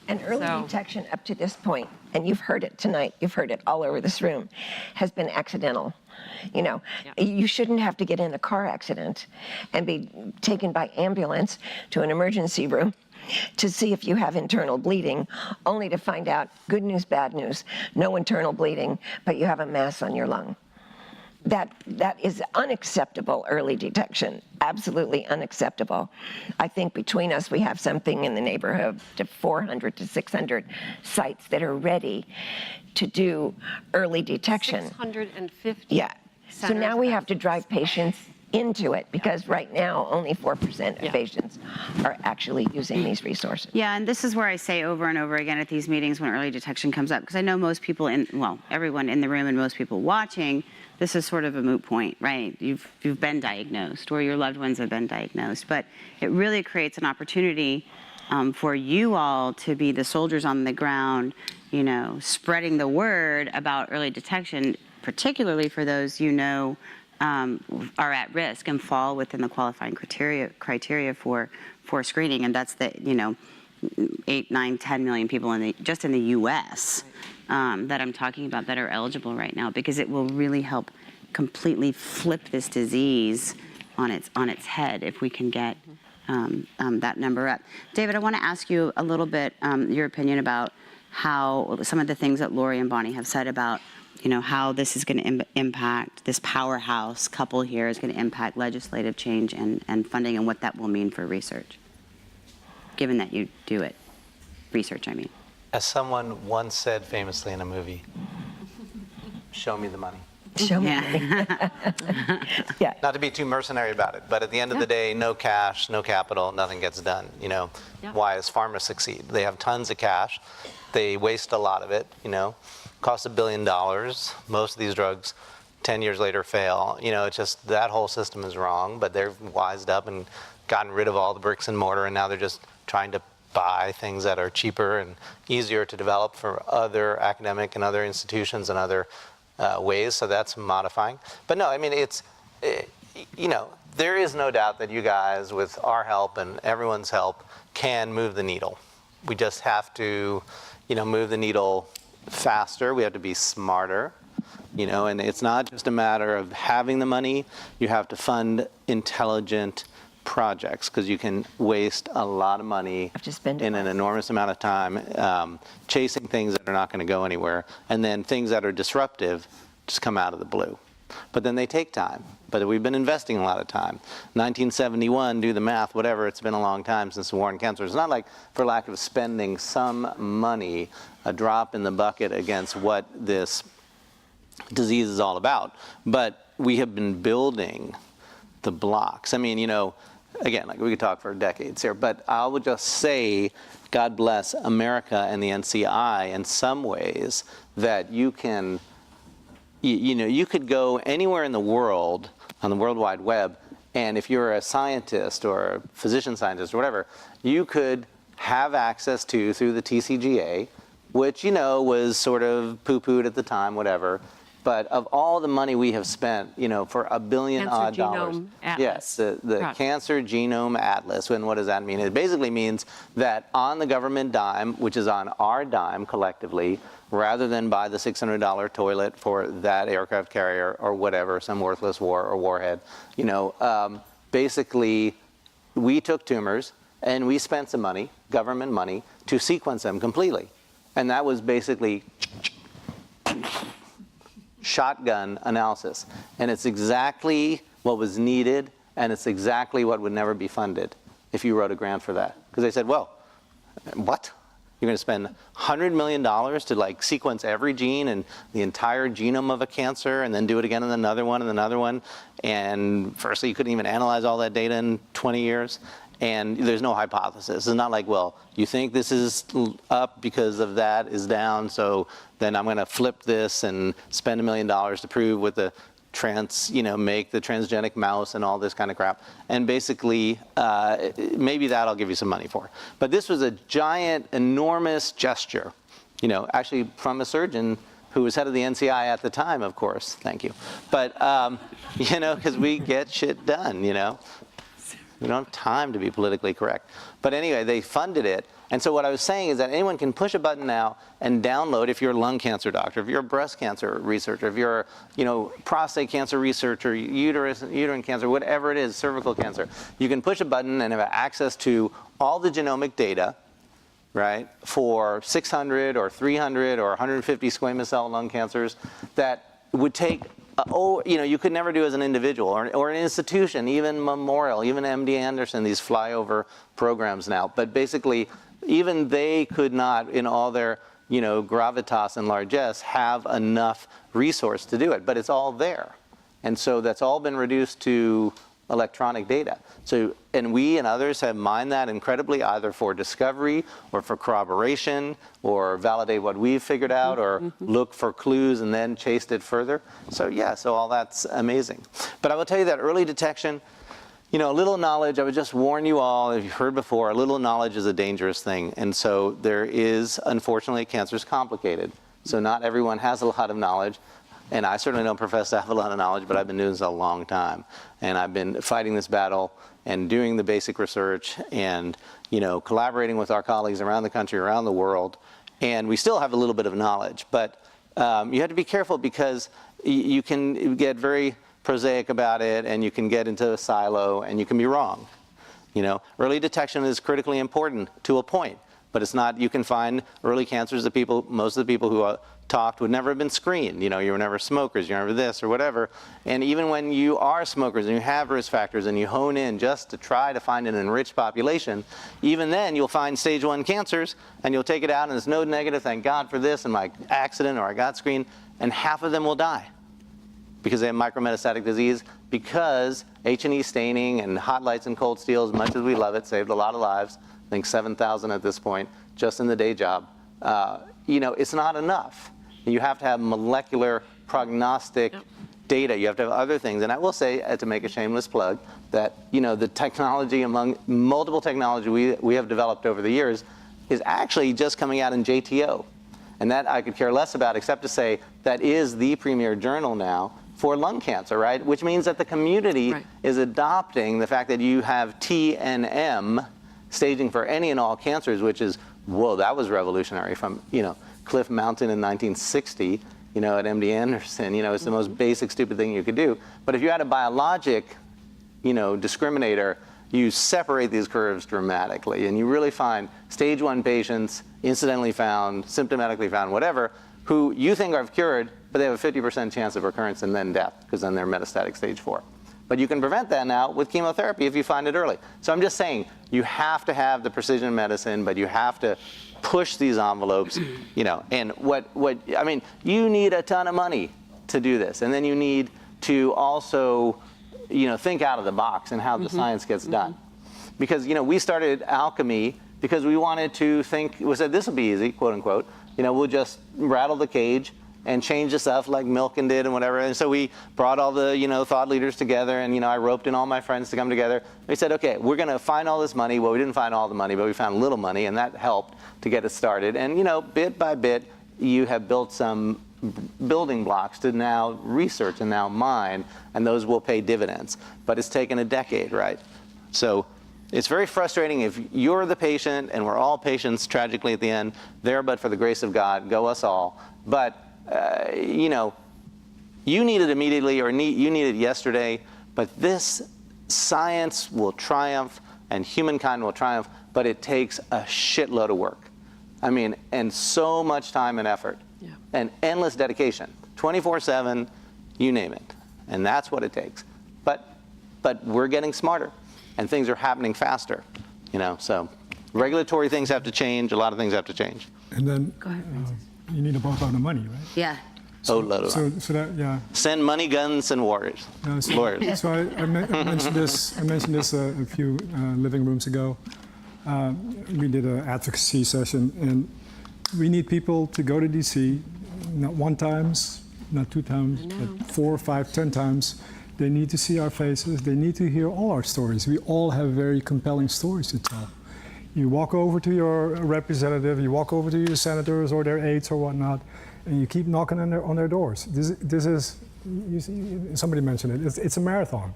And early detection up to this point, and you've heard it tonight, you've heard it all over this room, has been accidental. You know, you shouldn't have to get in a car accident and be taken by ambulance to an emergency room to see if you have internal bleeding, only to find out, good news, bad news, no internal bleeding, but you have a mass on your lung. That is unacceptable early detection, absolutely unacceptable. I think between us, we have something in the neighborhood of 400 to 600 sites that are ready to do early detection. 650. Yeah. So now we have to drive patients into it, because right now only 4% of patients are actually using these resources. Yeah, and this is where I say over and over again at these meetings when early detection comes up, because I know most people everyone in the room and most people watching, this is sort of a moot point, right? You've been diagnosed, or your loved ones have been diagnosed, but it really creates an opportunity for you all to be the soldiers on the ground, spreading the word about early detection, particularly for those are at risk and fall within the qualifying criteria for screening, and that's the 8, 9, 10 million people just in the U.S. That I'm talking about that are eligible right now, because it will really help completely flip this disease on its head if we can get that number up. David, I want to ask you a little bit your opinion about how some of the things that Laurie and Bonnie have said about how this is going to impact, this powerhouse couple here is going to impact legislative change and funding, and what that will mean for research, given that you do it. Research, I mean. As someone once said famously in a movie, show me the money. Show me. Yeah. Not to be too mercenary about it, but at the end of the day, no cash, no capital, nothing gets done. Why does pharma succeed? They have tons of cash. They waste a lot of it, costs $1 billion. Most of these drugs 10 years later fail. It's just that whole system is wrong, but they've wised up and gotten rid of all the bricks and mortar, and now they're just trying to buy things that are cheaper and easier to develop for other academic and other institutions and other ways, so that's modifying. But no, I mean, there is no doubt that you guys, with our help and everyone's help, can move the needle. We just have to, move the needle faster. We have to be smarter, and it's not just a matter of having the money. You have to fund intelligent projects, because you can waste a lot of money in an enormous amount of time chasing things that are not going to go anywhere, and then things that are disruptive just come out of the blue. But then they take time. But we've been investing a lot of time. 1971, do the math, whatever, it's been a long time since the war on cancer. It's not like for lack of spending some money, a drop in the bucket against what this disease is all about. But we have been building the blocks. I mean, again, we could talk for decades here, but I would just say, God bless America and the NCI in some ways, that you can, you could go anywhere in the world on the World Wide Web, and if you're a scientist or a physician scientist or whatever, you could have access to, through the TCGA, which, was sort of poo-pooed at the time, whatever. But of all the money we have spent, for $1 billion odd dollars. Yes, the Cancer Genome Atlas. And what does that mean? It basically means that on the government dime, which is on our dime collectively, rather than buy the $600 toilet for that aircraft carrier or whatever, some worthless war or warhead, basically we took tumors and we spent some money, government money, to sequence them completely. And that was basically shotgun analysis. And it's exactly what was needed, and it's exactly what would never be funded if you wrote a grant for that. Because they said, well, what? You're going to spend $100 million to sequence every gene and the entire genome of a cancer, and then do it again in another one and another one. And firstly, you couldn't even analyze all that data in 20 years. And there's no hypothesis. It's not like, well, you think this is up because of that is down, so then I'm going to flip this and spend $1 million to prove with the make the transgenic mouse and all this kind of crap. And basically, maybe that I'll give you some money for. But this was a giant, enormous gesture, actually from a surgeon who was head of the NCI at the time, of course. Thank you. But, because we get shit done, We don't have time to be politically correct. But anyway, they funded it, And so what I was saying is that anyone can push a button now and download, if you're a lung cancer doctor, if you're a breast cancer researcher, if you're a prostate cancer researcher, uterine cancer, whatever it is, cervical cancer, you can push a button and have access to all the genomic data, right, for 600 or 300 or 150 squamous cell lung cancers that would take, you could never do as an individual or an institution, even Memorial, even MD Anderson, these flyover programs now. But basically, even they could not, in all their, gravitas and largesse, have enough resource to do it. But it's all there. And so that's all been reduced to electronic data. So, and we and others have mined that incredibly, either for discovery or for corroboration or validate what we've figured out or look for clues and then chased it further. So yeah, so all that's amazing. But I will tell you that early detection, a little knowledge, I would just warn you all, if you've heard before, a little knowledge is a dangerous thing. And so there is, unfortunately, cancer is complicated. So not everyone has a lot of knowledge. And I certainly don't profess to have a lot of knowledge, but I've been doing this a long time. And I've been fighting this battle and doing the basic research and, collaborating with our colleagues around the country, around the world. And we still have a little bit of knowledge. But you have to be careful because you can get very prosaic about it and you can get into a silo and you can be wrong. Early detection is critically important to a point. But it's not, you can find early cancers that most of the people who talked would never have been screened. You were never smokers, you were never this or whatever. And even when you are smokers and you have risk factors and you hone in just to try to find an enriched population, even then you'll find stage 1 cancers and you'll take it out and there's no negative, thank God for this, and my accident or I got screened, and half of them will die because they have micrometastatic disease, because H&E staining and hot lights and cold steel, as much as we love it, saved a lot of lives. I think 7,000 at this point, just in the day job. It's not enough. You have to have molecular prognostic data. You have to have other things. And I will say, to make a shameless plug, that the technology, among multiple technology we have developed over the years, is actually just coming out in JTO. And that I could care less about, except to say that is the premier journal now for lung cancer, right? Which means that the community is adopting the fact that you have T and M staging for any and all cancers, which is, whoa, that was revolutionary from, Cliff Mountain in 1960, at MD Anderson. It's the most basic, stupid thing you could do. But if you had a biologic, discriminator, you separate these curves dramatically. And you really find stage 1 patients, incidentally found, symptomatically found, whatever, who you think are cured, but they have a 50% chance of recurrence and then death, because then they're metastatic stage 4. But you can prevent that now with chemotherapy if you find it early. So I'm just saying, you have to have the precision medicine, but you have to push these envelopes, and you need a ton of money to do this. And then you need to also, think out of the box and how the science gets done. Because, we started alchemy because we wanted to think, we said this will be easy, quote unquote. We'll just rattle the cage and change the stuff like Milken did and whatever. And so we brought all the, thought leaders together, and, I roped in all my friends to come together. We said, okay, we're going to find all this money. Well, we didn't find all the money, but we found a little money, and that helped to get it started. And, bit by bit, you have built some building blocks to now research and now mine, and those will pay dividends. But it's taken a decade, right? So it's very frustrating if you're the patient, and we're all patients tragically at the end, there but for the grace of God, go us all. But you need it immediately or you need it yesterday, but this science will triumph and humankind will triumph, but it takes a shitload of work. And so much time and effort and endless dedication, 24/7, you name it. And that's what it takes. But we're getting smarter and things are happening faster, so regulatory things have to change, a lot of things have to change. And then you need a boatload of money, right? Yeah. So that, yeah. Send money, guns, and warriors. Lawyers. So I mentioned this. I mentioned this a few living rooms ago. We did an advocacy session, and we need people to go to DC, not 1 time, not 2 times, but 4, 5, 10 times. They need to see our faces. They need to hear all our stories. We all have very compelling stories to tell. You walk over to your representative, you walk over to your senators or their aides or whatnot, and you keep knocking on their doors. This is, somebody mentioned it, it's a marathon.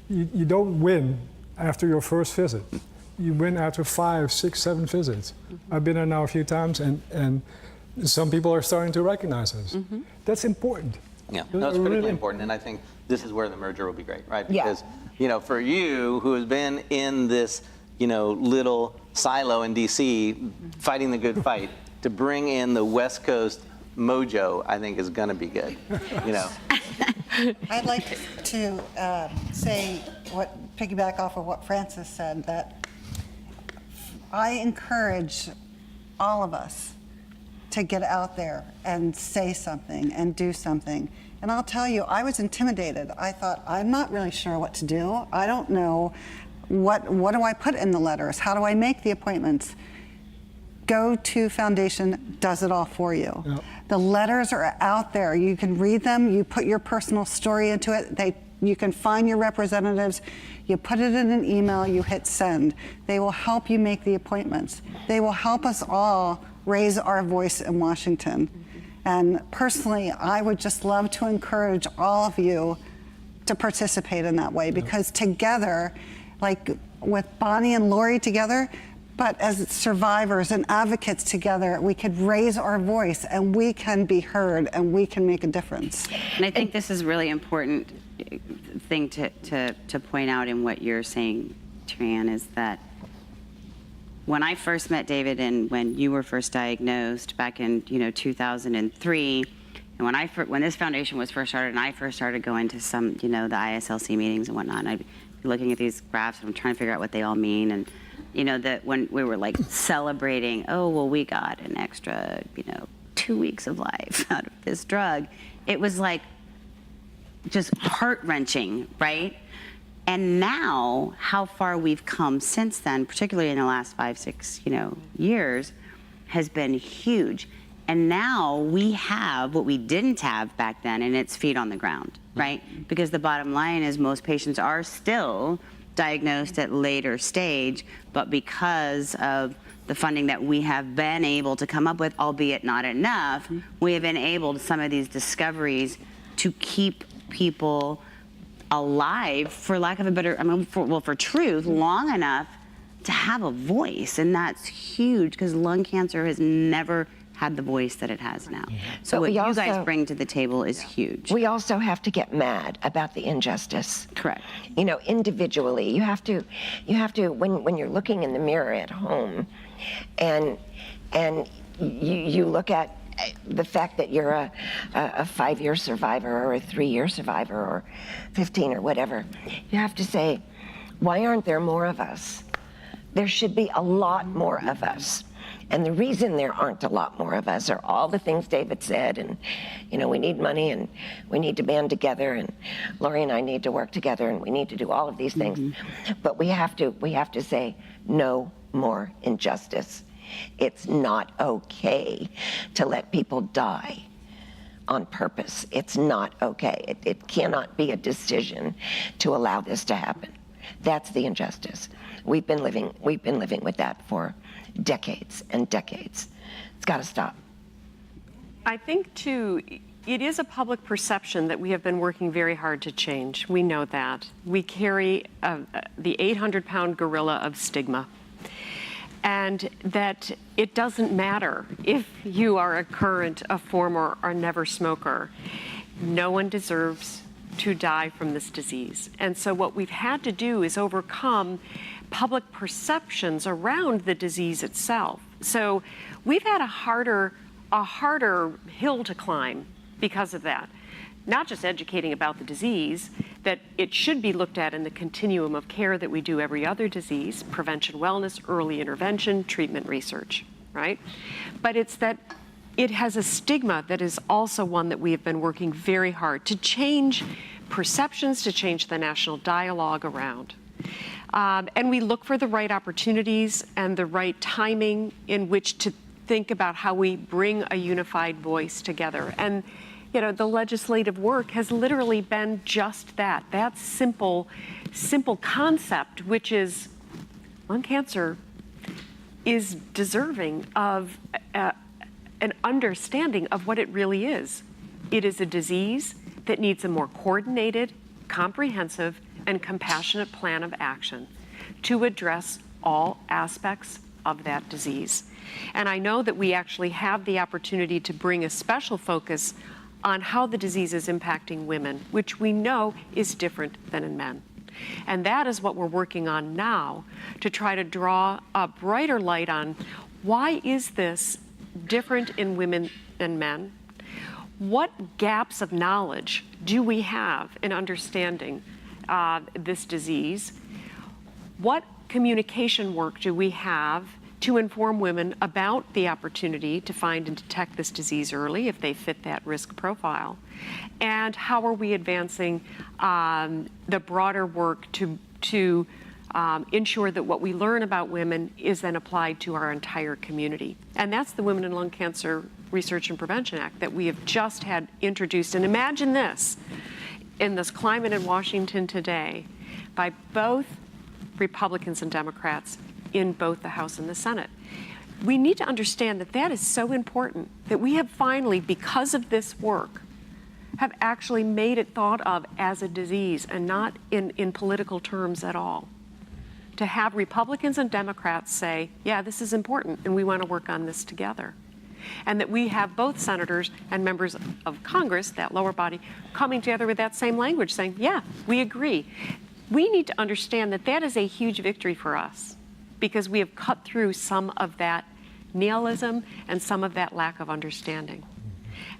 You don't win after your first visit. you win after 5, 6, 7 visits. I've been there now a few times, and some people are starting to recognize us. That's important. Yeah, no, it's critically important, and I think this is where the merger will be great, right? Because, for you, who has been in this, little silo in DC, fighting the good fight, to bring in the West Coast mojo, I think is going to be good, I'd like to piggyback off of what Francis said, that I encourage all of us to get out there and say something and do something. And I'll tell you, I was intimidated. I thought, I'm not really sure what to do. I don't know what do I put in the letters? How do I make the appointments? GO2 Foundation does it all for you. Yep. The letters are out there. You can read them. You put your personal story into it. You can find your representatives. You put it in an email. You hit send. They will help you make the appointments. They will help us all raise our voice in Washington. And personally, I would just love to encourage all of you to participate in that way, because together, like with Bonnie and Laurie together, but as survivors and advocates together, we could raise our voice and we can be heard and we can make a difference. And I think this is really important thing to point out in what you're saying, Terri Ann, is that when I first met David and when you were first diagnosed back in 2003, and when this foundation was first started and I first started going to some the ISLC meetings and whatnot, and I'd be looking at these graphs and I'm trying to figure out what they all mean, and that when we were like celebrating, oh well, we got an extra 2 weeks of life out of this drug, it was like just heart-wrenching, right? And now, how far we've come since then, particularly in the last 5, 6, years, has been huge. And now we have what we didn't have back then, and it's feet on the ground, right? Because the bottom line is most patients are still diagnosed at later stage, but because of the funding that we have been able to come up with, albeit not enough, we have enabled some of these discoveries to keep people alive, for lack of a better, for truth, long enough to have a voice. And that's huge, because lung cancer has never had the voice that it has now. So what you guys bring to the table is huge. We also have to get mad about the injustice. Correct. Individually, you have to when you're looking in the mirror at home, and you look at the fact that you're a 5-year survivor or a 3-year survivor or 15 or whatever, you have to say, why aren't there more of us? There should be a lot more of us. And the reason there aren't a lot more of us are all the things David said, and we need money and we need to band together, and Laurie and I need to work together, and we need to do all of these things. But we have to say no more injustice. It's not okay to let people die on purpose. It's not okay. It cannot be a decision to allow this to happen. That's the injustice. We've been living with that for decades and decades. It's got to stop. I think, too, it is a public perception that we have been working very hard to change. We know that. We carry the 800-pound gorilla of stigma. And that it doesn't matter if you are a current, a former, or never smoker. No one deserves to die from this disease. And so what we've had to do is overcome public perceptions around the disease itself. So we've had a harder hill to climb because of that. Not just educating about the disease, that it should be looked at in the continuum of care that we do every other disease: prevention, wellness, early intervention, treatment, research, right? But it's that it has a stigma that is also one that we have been working very hard to change perceptions, to change the national dialogue around. And we look for the right opportunities and the right timing in which to think about how we bring a unified voice together. And the legislative work has literally been just that simple concept, which is lung cancer is deserving of an understanding of what it really is. It is a disease that needs a more coordinated, comprehensive, and compassionate plan of action to address all aspects of that disease. And I know that we actually have the opportunity to bring a special focus on how the disease is impacting women, which we know is different than in men. And that is what we're working on now, to try to draw a brighter light on why is this different in women and men? What gaps of knowledge do we have in understanding this disease? What communication work do we have to inform women about the opportunity to find and detect this disease early if they fit that risk profile? And how are we advancing the broader work to ensure that what we learn about women is then applied to our entire community? And that's the Women in Lung Cancer Research and Prevention Act that we have just had introduced. And imagine this, in this climate in Washington today, by both Republicans and Democrats in both the House and the Senate. We need to understand that that is so important, that we have finally, because of this work, have actually made it thought of as a disease and not in political terms at all. To have Republicans and Democrats say, yeah, this is important and we want to work on this together. And that we have both senators and members of Congress, that lower body, coming together with that same language saying, yeah, we agree. We need to understand that that is a huge victory for us, because we have cut through some of that nihilism and some of that lack of understanding.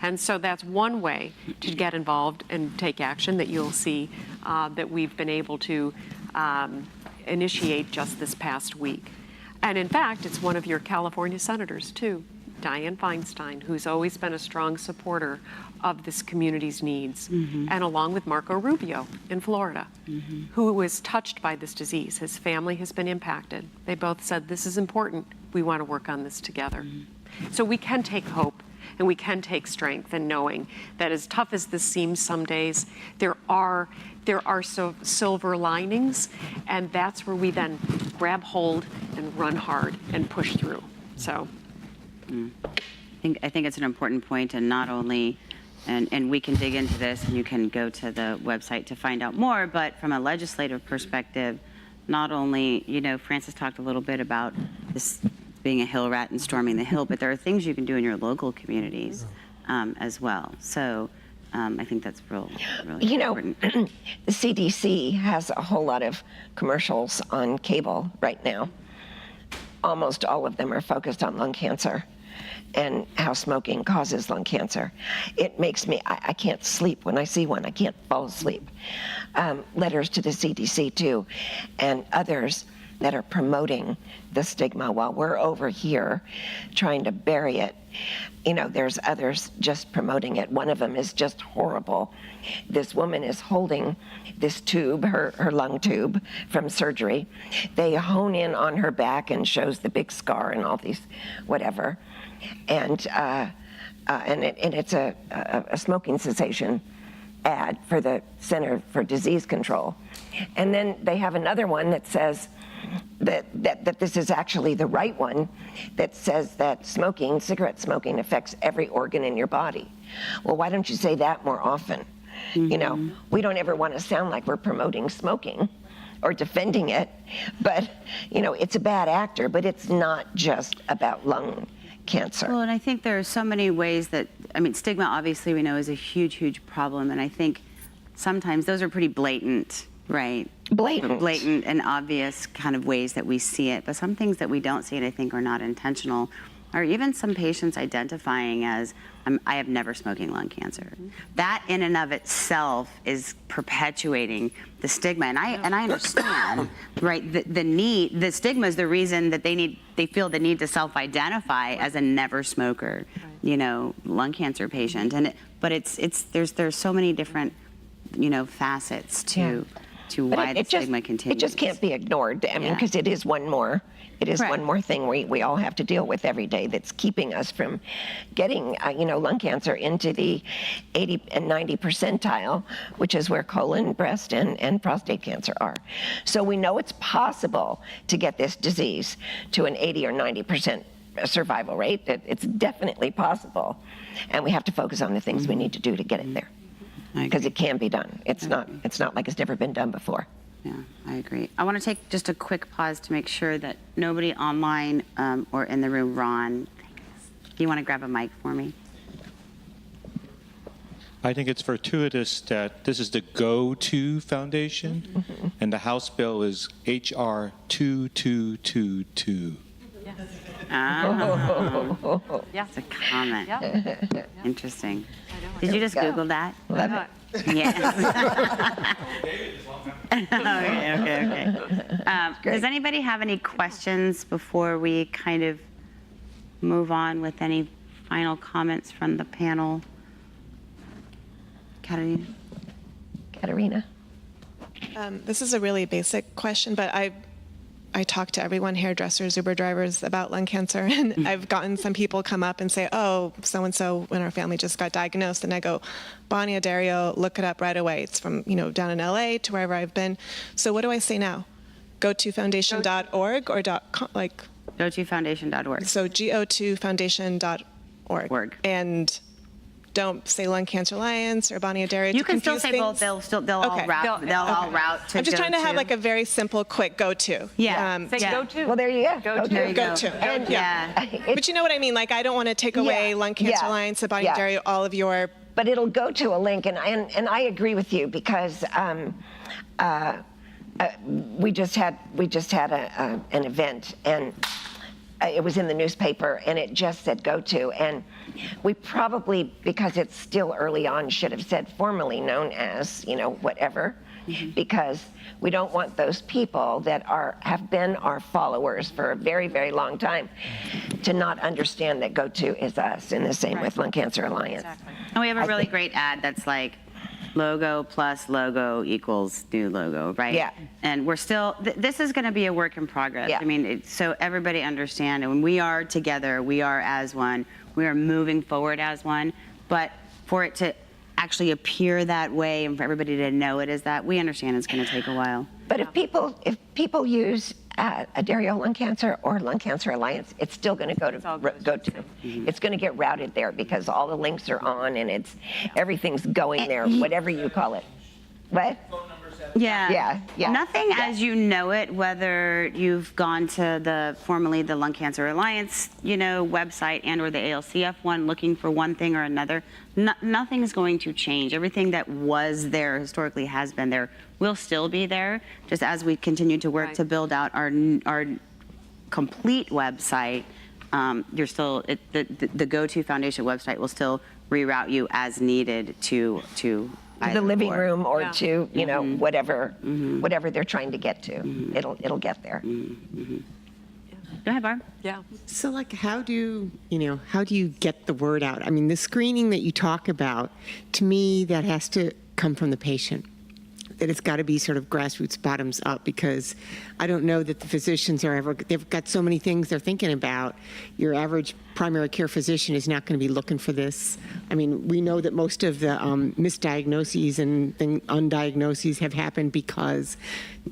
And so that's one way to get involved and take action that you'll see that we've been able to initiate just this past week. And in fact, it's one of your California senators too, Dianne Feinstein, who's always been a strong supporter of this community's needs, and along with Marco Rubio in Florida, who was touched by this disease. His family has been impacted. They both said, this is important. We want to work on this together. So we can take hope and we can take strength in knowing that as tough as this seems some days, there are so silver linings, and that's where we then grab hold and run hard and push through. So. I think it's an important point, and not only, and we can dig into this, and you can go to the website to find out more, but from a legislative perspective, not only, Francis talked a little bit about this being a hill rat and storming the hill, but there are things you can do in your local communities as well. So I think that's really important. The CDC has a whole lot of commercials on cable right now. Almost all of them are focused on lung cancer and how smoking causes lung cancer. It makes me, I can't sleep when I see one. I can't fall asleep. Letters to the CDC too, and others that are promoting the stigma while we're over here trying to bury it. There's others just promoting it. One of them is just horrible. This woman is holding this tube, her lung tube from surgery. They hone in on her back and shows the big scar and all these whatever. And it's a smoking cessation ad for the Center for Disease Control. And then they have another one that says that this is actually the right one, that says that cigarette smoking affects every organ in your body. Well, why don't you say that more often? We don't ever want to sound like we're promoting smoking or defending it, but it's a bad actor, but it's not just about lung cancer. Well, and I think there are so many ways that, stigma obviously we know is a huge, huge problem, and I think sometimes those are pretty blatant, right? Blatant and obvious kind of ways that we see it, but some things that we don't see and I think are not intentional are even some patients identifying as, I have never smoking lung cancer. That in and of itself is perpetuating the stigma, and I understand, right? The stigma is the reason that they feel the need to self-identify as a never smoker, lung cancer patient, but there's so many different, facets to why the stigma continues. It just can't be ignored. Because it is one more. It is one more thing we all have to deal with every day that's keeping us from getting, lung cancer into the 80 and 90 percentile, which is where colon, breast, and prostate cancer are. So we know it's possible to get this disease to an 80 or 90% survival rate. It's definitely possible. And we have to focus on the things we need to do to get it there. Because it can be done. It's not like it's never been done before. Yeah, I agree. I want to take just a quick pause to make sure that nobody online or in the room, Ron, do you want to grab a mic for me? I think it's fortuitous that this is the GO2 Foundation, and the House bill is H.R. 2222. Oh, that's a comment. Interesting. Did you just Google that? Love it. Yes. Okay. Does anybody have any questions before we kind of move on with any final comments from the panel? Katerina? This is a really basic question, but I talk to everyone, hairdressers, Uber drivers, about lung cancer, and I've gotten some people come up and say, oh, so-and-so in our family just got diagnosed, and I go, Bonnie Addario, look it up right away. It's from, down in LA to wherever I've been. So what do I say now? GO2Foundation.org or .com, like? GO2Foundation.org. So GO2Foundation.org. And don't say Lung Cancer Alliance or Bonnie Addario. You can still say both. They'll all route. They'll all route to. I'm just trying to have GO2. like a very simple, quick go-to. Yeah. Say go-to. Well, there you go. Go-to. And But you know what I mean? Like, I don't want to take away Lung Cancer Alliance, Bonnie Addario, all of your. But it'll go to a link, and I agree with you because we just had an event, and it was in the newspaper, and it just said go to, and we probably, because it's still early on, should have said formally known as, whatever, because we don't want those people that have been our followers for a very, very long time to not understand that GO2 is us, and the same with Lung Cancer Alliance. Exactly. And we have a really great ad that's like, logo plus logo equals new logo, right? Yeah. And we're still, this is going to be a work in progress. Yeah. I mean, so everybody understand, and when we are together, we are as one, we are moving forward as one, but for it to actually appear that way and for everybody to know it is that, we understand it's going to take a while. But if people use Addario Lung Cancer or Lung Cancer Alliance, it's still going to go to GO2. It's going to get routed there because all the links are on and everything's going there, whatever you call it. What? Yeah. Nothing as you know it, whether you've gone to formerly the Lung Cancer Alliance, website and or the ALCF one looking for one thing or another, nothing's going to change. Everything that was there historically has been there, will still be there, just as we continue to work to build out our complete website. The GO2 Foundation website will still reroute you as needed to the living room or to whatever they're trying to get to. It'll get there. Go ahead, Barb. Yeah. So like how do you get the word out? I mean, the screening that you talk about, to me, that has to come from the patient. That it's got to be sort of grassroots, bottoms up, because I don't know that the physicians they've got so many things they're thinking about. Your average primary care physician is not going to be looking for this. I mean, we know that most of the misdiagnoses and undiagnoses have happened because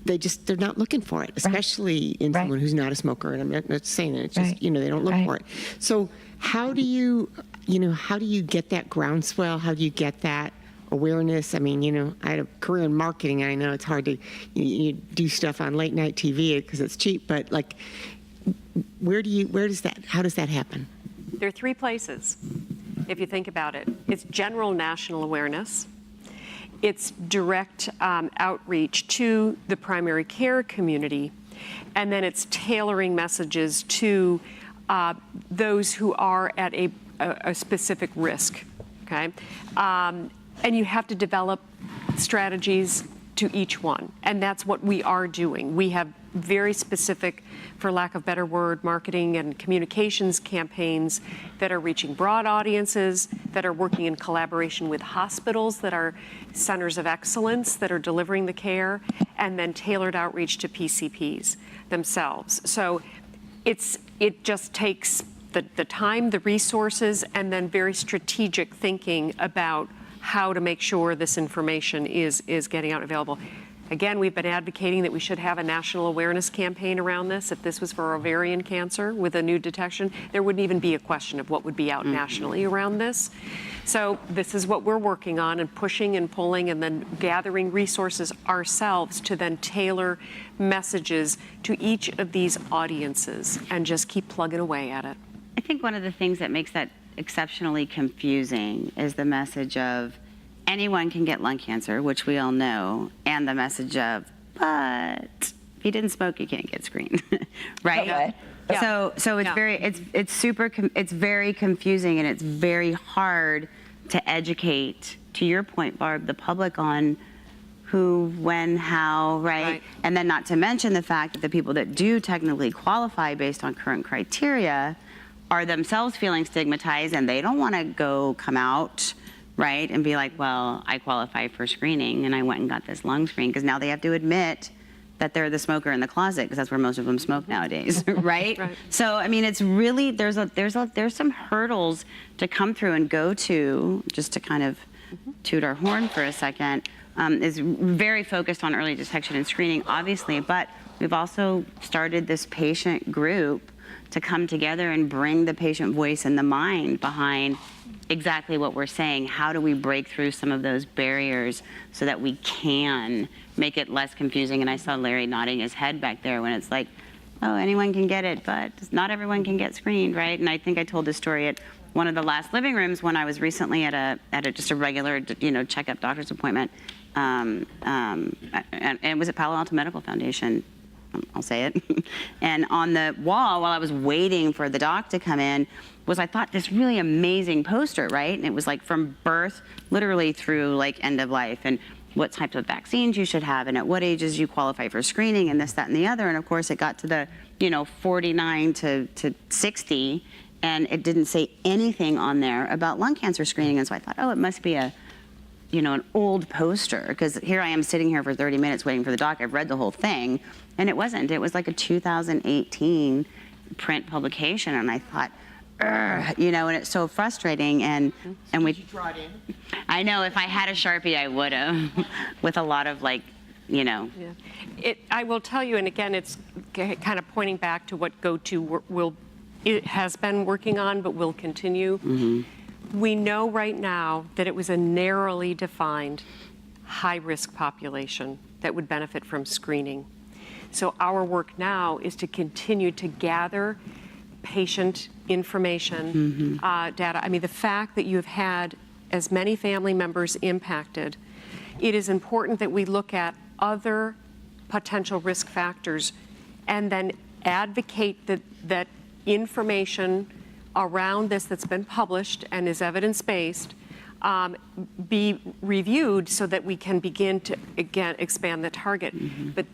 they're not looking for it, especially in someone who's not a smoker. And I'm not saying that, it's just, they don't look for it. So how do you get that groundswell? How do you get that awareness? I mean, I had a career in marketing, and I know it's hard to you do stuff on late night TV because it's cheap, but like, how does that happen? There are three places, if you think about it. It's general national awareness. It's direct outreach to the primary care community, and then it's tailoring messages to those who are at a specific risk. Okay. And you have to develop strategies to each one. And that's what we are doing. We have very specific, for lack of a better word, marketing and communications campaigns that are reaching broad audiences, that are working in collaboration with hospitals that are centers of excellence that are delivering the care, and then tailored outreach to PCPs themselves. So it just takes the time, the resources, and then very strategic thinking about how to make sure this information is getting out available. Again, we've been advocating that we should have a national awareness campaign around this. If this was for ovarian cancer with a new detection, there wouldn't even be a question of what would be out nationally around this. So this is what we're working on, and pushing and pulling and then gathering resources ourselves to then tailor messages to each of these audiences and just keep plugging away at it. I think one of the things that makes that exceptionally confusing is the message of anyone can get lung cancer, which we all know, and the message of, but if you didn't smoke, you can't get screened, right? Okay. So it's it's very confusing, and it's very hard to educate, to your point, Barb, the public on who, when, how, right? And then not to mention the fact that the people that do technically qualify based on current criteria are themselves feeling stigmatized, and they don't want to come out, right, and be like, well, I qualify for screening and I went and got this lung screen, because now they have to admit that they're the smoker in the closet, because that's where most of them smoke nowadays, right? So I mean, it's really, there's some hurdles to come through, and GO2, just to kind of toot our horn for a second, is very focused on early detection and screening, obviously, but we've also started this patient group to come together and bring the patient voice and the mind behind exactly what we're saying. How do we break through some of those barriers so that we can make it less confusing? And I saw Larry nodding his head back there when it's like, oh, anyone can get it, but not everyone can get screened, right? And I think I told this story at one of the last living rooms when I was recently at just a regular, checkup doctor's appointment, and it was at Palo Alto Medical Foundation. I'll say it. And on the wall, while I was waiting for the doc to come in, was, I thought, this really amazing poster, right? And it was like from birth, literally through like end of life, and what types of vaccines you should have, and at what ages you qualify for screening, and this, that, and the other. And of course, it got to the 49 to 60, and it didn't say anything on there about lung cancer screening. And so I thought, oh, it must be an old poster, because here I am sitting here for 30 minutes waiting for the doc. I've read the whole thing, and it wasn't. It was like a 2018 print publication, and I thought, and it's so frustrating. And we. Did you draw it in? I know, if I had a Sharpie, I would have, with a lot of Yeah. I will tell you, and again, it's kind of pointing back to what GO2 has been working on, but will continue. We know right now that it was a narrowly defined high-risk population that would benefit from screening. So our work now is to continue to gather patient information, data. I mean, the fact that you've had as many family members impacted, it is important that we look at other potential risk factors and then advocate that information around this that's been published and is evidence-based be reviewed so that we can begin to, again, expand the target. But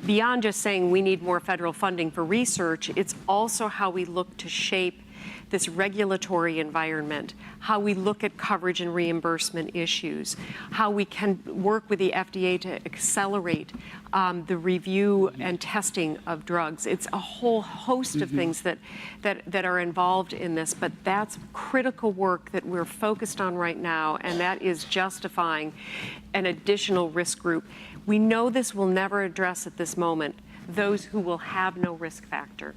beyond just saying we need more federal funding for research, it's also how we look to shape this regulatory environment, how we look at coverage and reimbursement issues, how we can work with the FDA to accelerate the review and testing of drugs. It's a whole host of things that are involved in this, but that's critical work that we're focused on right now, and that is justifying an additional risk group. We know this will never address at this moment those who will have no risk factor.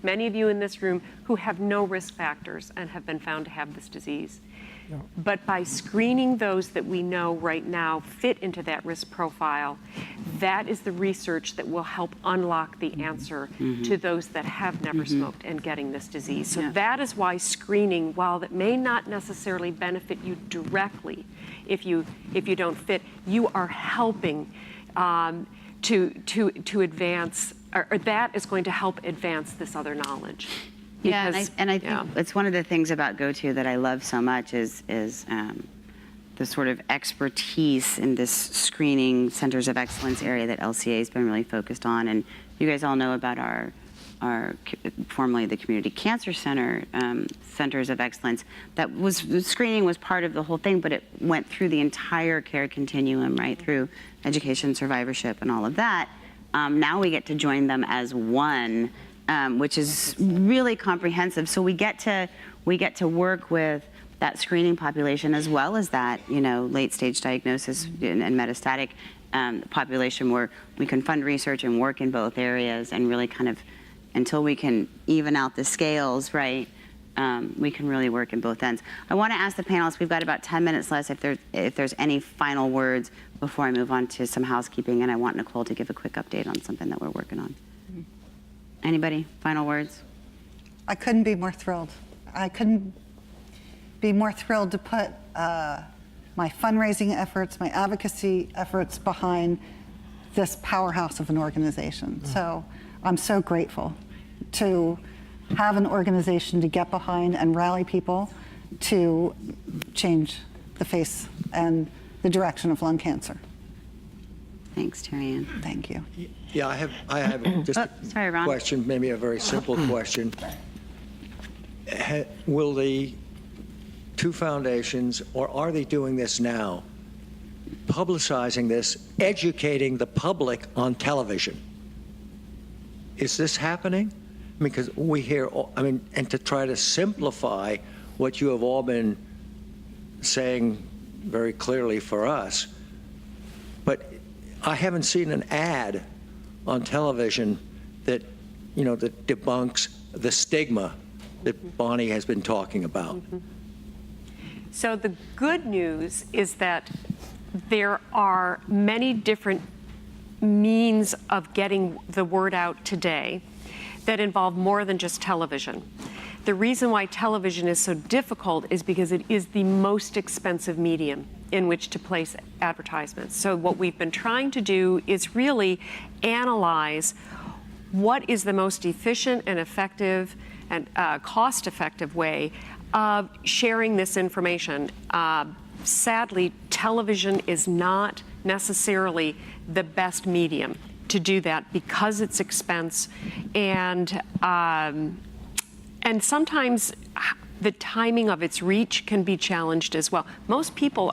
Many of you in this room who have no risk factors and have been found to have this disease. Yeah. But by screening those that we know right now fit into that risk profile, that is the research that will help unlock the answer to those that have never smoked and getting this disease. So that is why screening, while that may not necessarily benefit you directly if you don't fit, you are helping to advance, or that is going to help advance this other knowledge. Because, and I think it's one of the things about GO2 that I love so much is the sort of expertise in this screening centers of excellence area that LCA has been really focused on. And you guys all know about our formerly the Community Cancer Center centers of excellence. That was, screening was part of the whole thing, but it went through the entire care continuum, right, through education, survivorship, and all of that. Now we get to join them as one, which is really comprehensive. So we get to work with that screening population, as well as that, late stage diagnosis and metastatic population, where we can fund research and work in both areas, and really kind of, until we can even out the scales, right, we can really work in both ends. I want to ask the panelists, we've got about 10 minutes left, if there's any final words before I move on to some housekeeping, and I want Nicole to give a quick update on something that we're working on. Anybody? Final words? I couldn't be more thrilled. I couldn't be more thrilled to put my fundraising efforts, my advocacy efforts behind this powerhouse of an organization. So I'm so grateful to have an organization to get behind and rally people to change the face and the direction of lung cancer. Thanks, Terri Ann. Thank you. Yeah, I have just sorry, a Ron. question, maybe a very simple question. Will the two foundations, or are they doing this now, publicizing this, educating the public on television? Is this happening? I mean, because we hear, and to try to simplify what you have all been saying very clearly for us, but I haven't seen an ad on television that, that debunks the stigma that Bonnie has been talking about. So the good news is that there are many different means of getting the word out today that involve more than just television. The reason why television is so difficult is because it is the most expensive medium in which to place advertisements. So what we've been trying to do is really analyze what is the most efficient and effective and cost-effective way of sharing this information. Sadly, television is not necessarily the best medium to do that because it's expense, and sometimes the timing of its reach can be challenged as well. Most people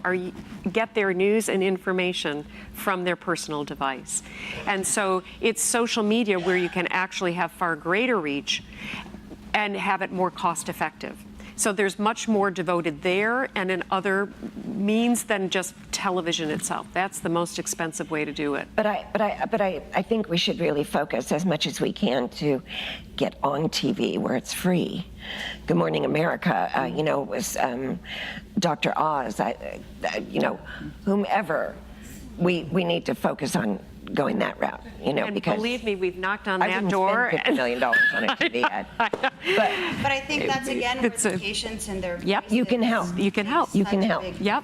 get their news and information from their personal device, and so it's social media where you can actually have far greater reach and have it more cost-effective. So there's much more devoted there and in other means than just television itself. That's the most expensive way to do it. But I think we should really focus as much as we can to get on TV where it's free. Good Morning America, was Dr. Oz, whomever. We need to focus on going that route, and because believe me, we've knocked on I that wouldn't door. spend $50 million on a TV ad. But I think that's, again, where the patients and their Yep. You can help. You can help. You can help. Yep.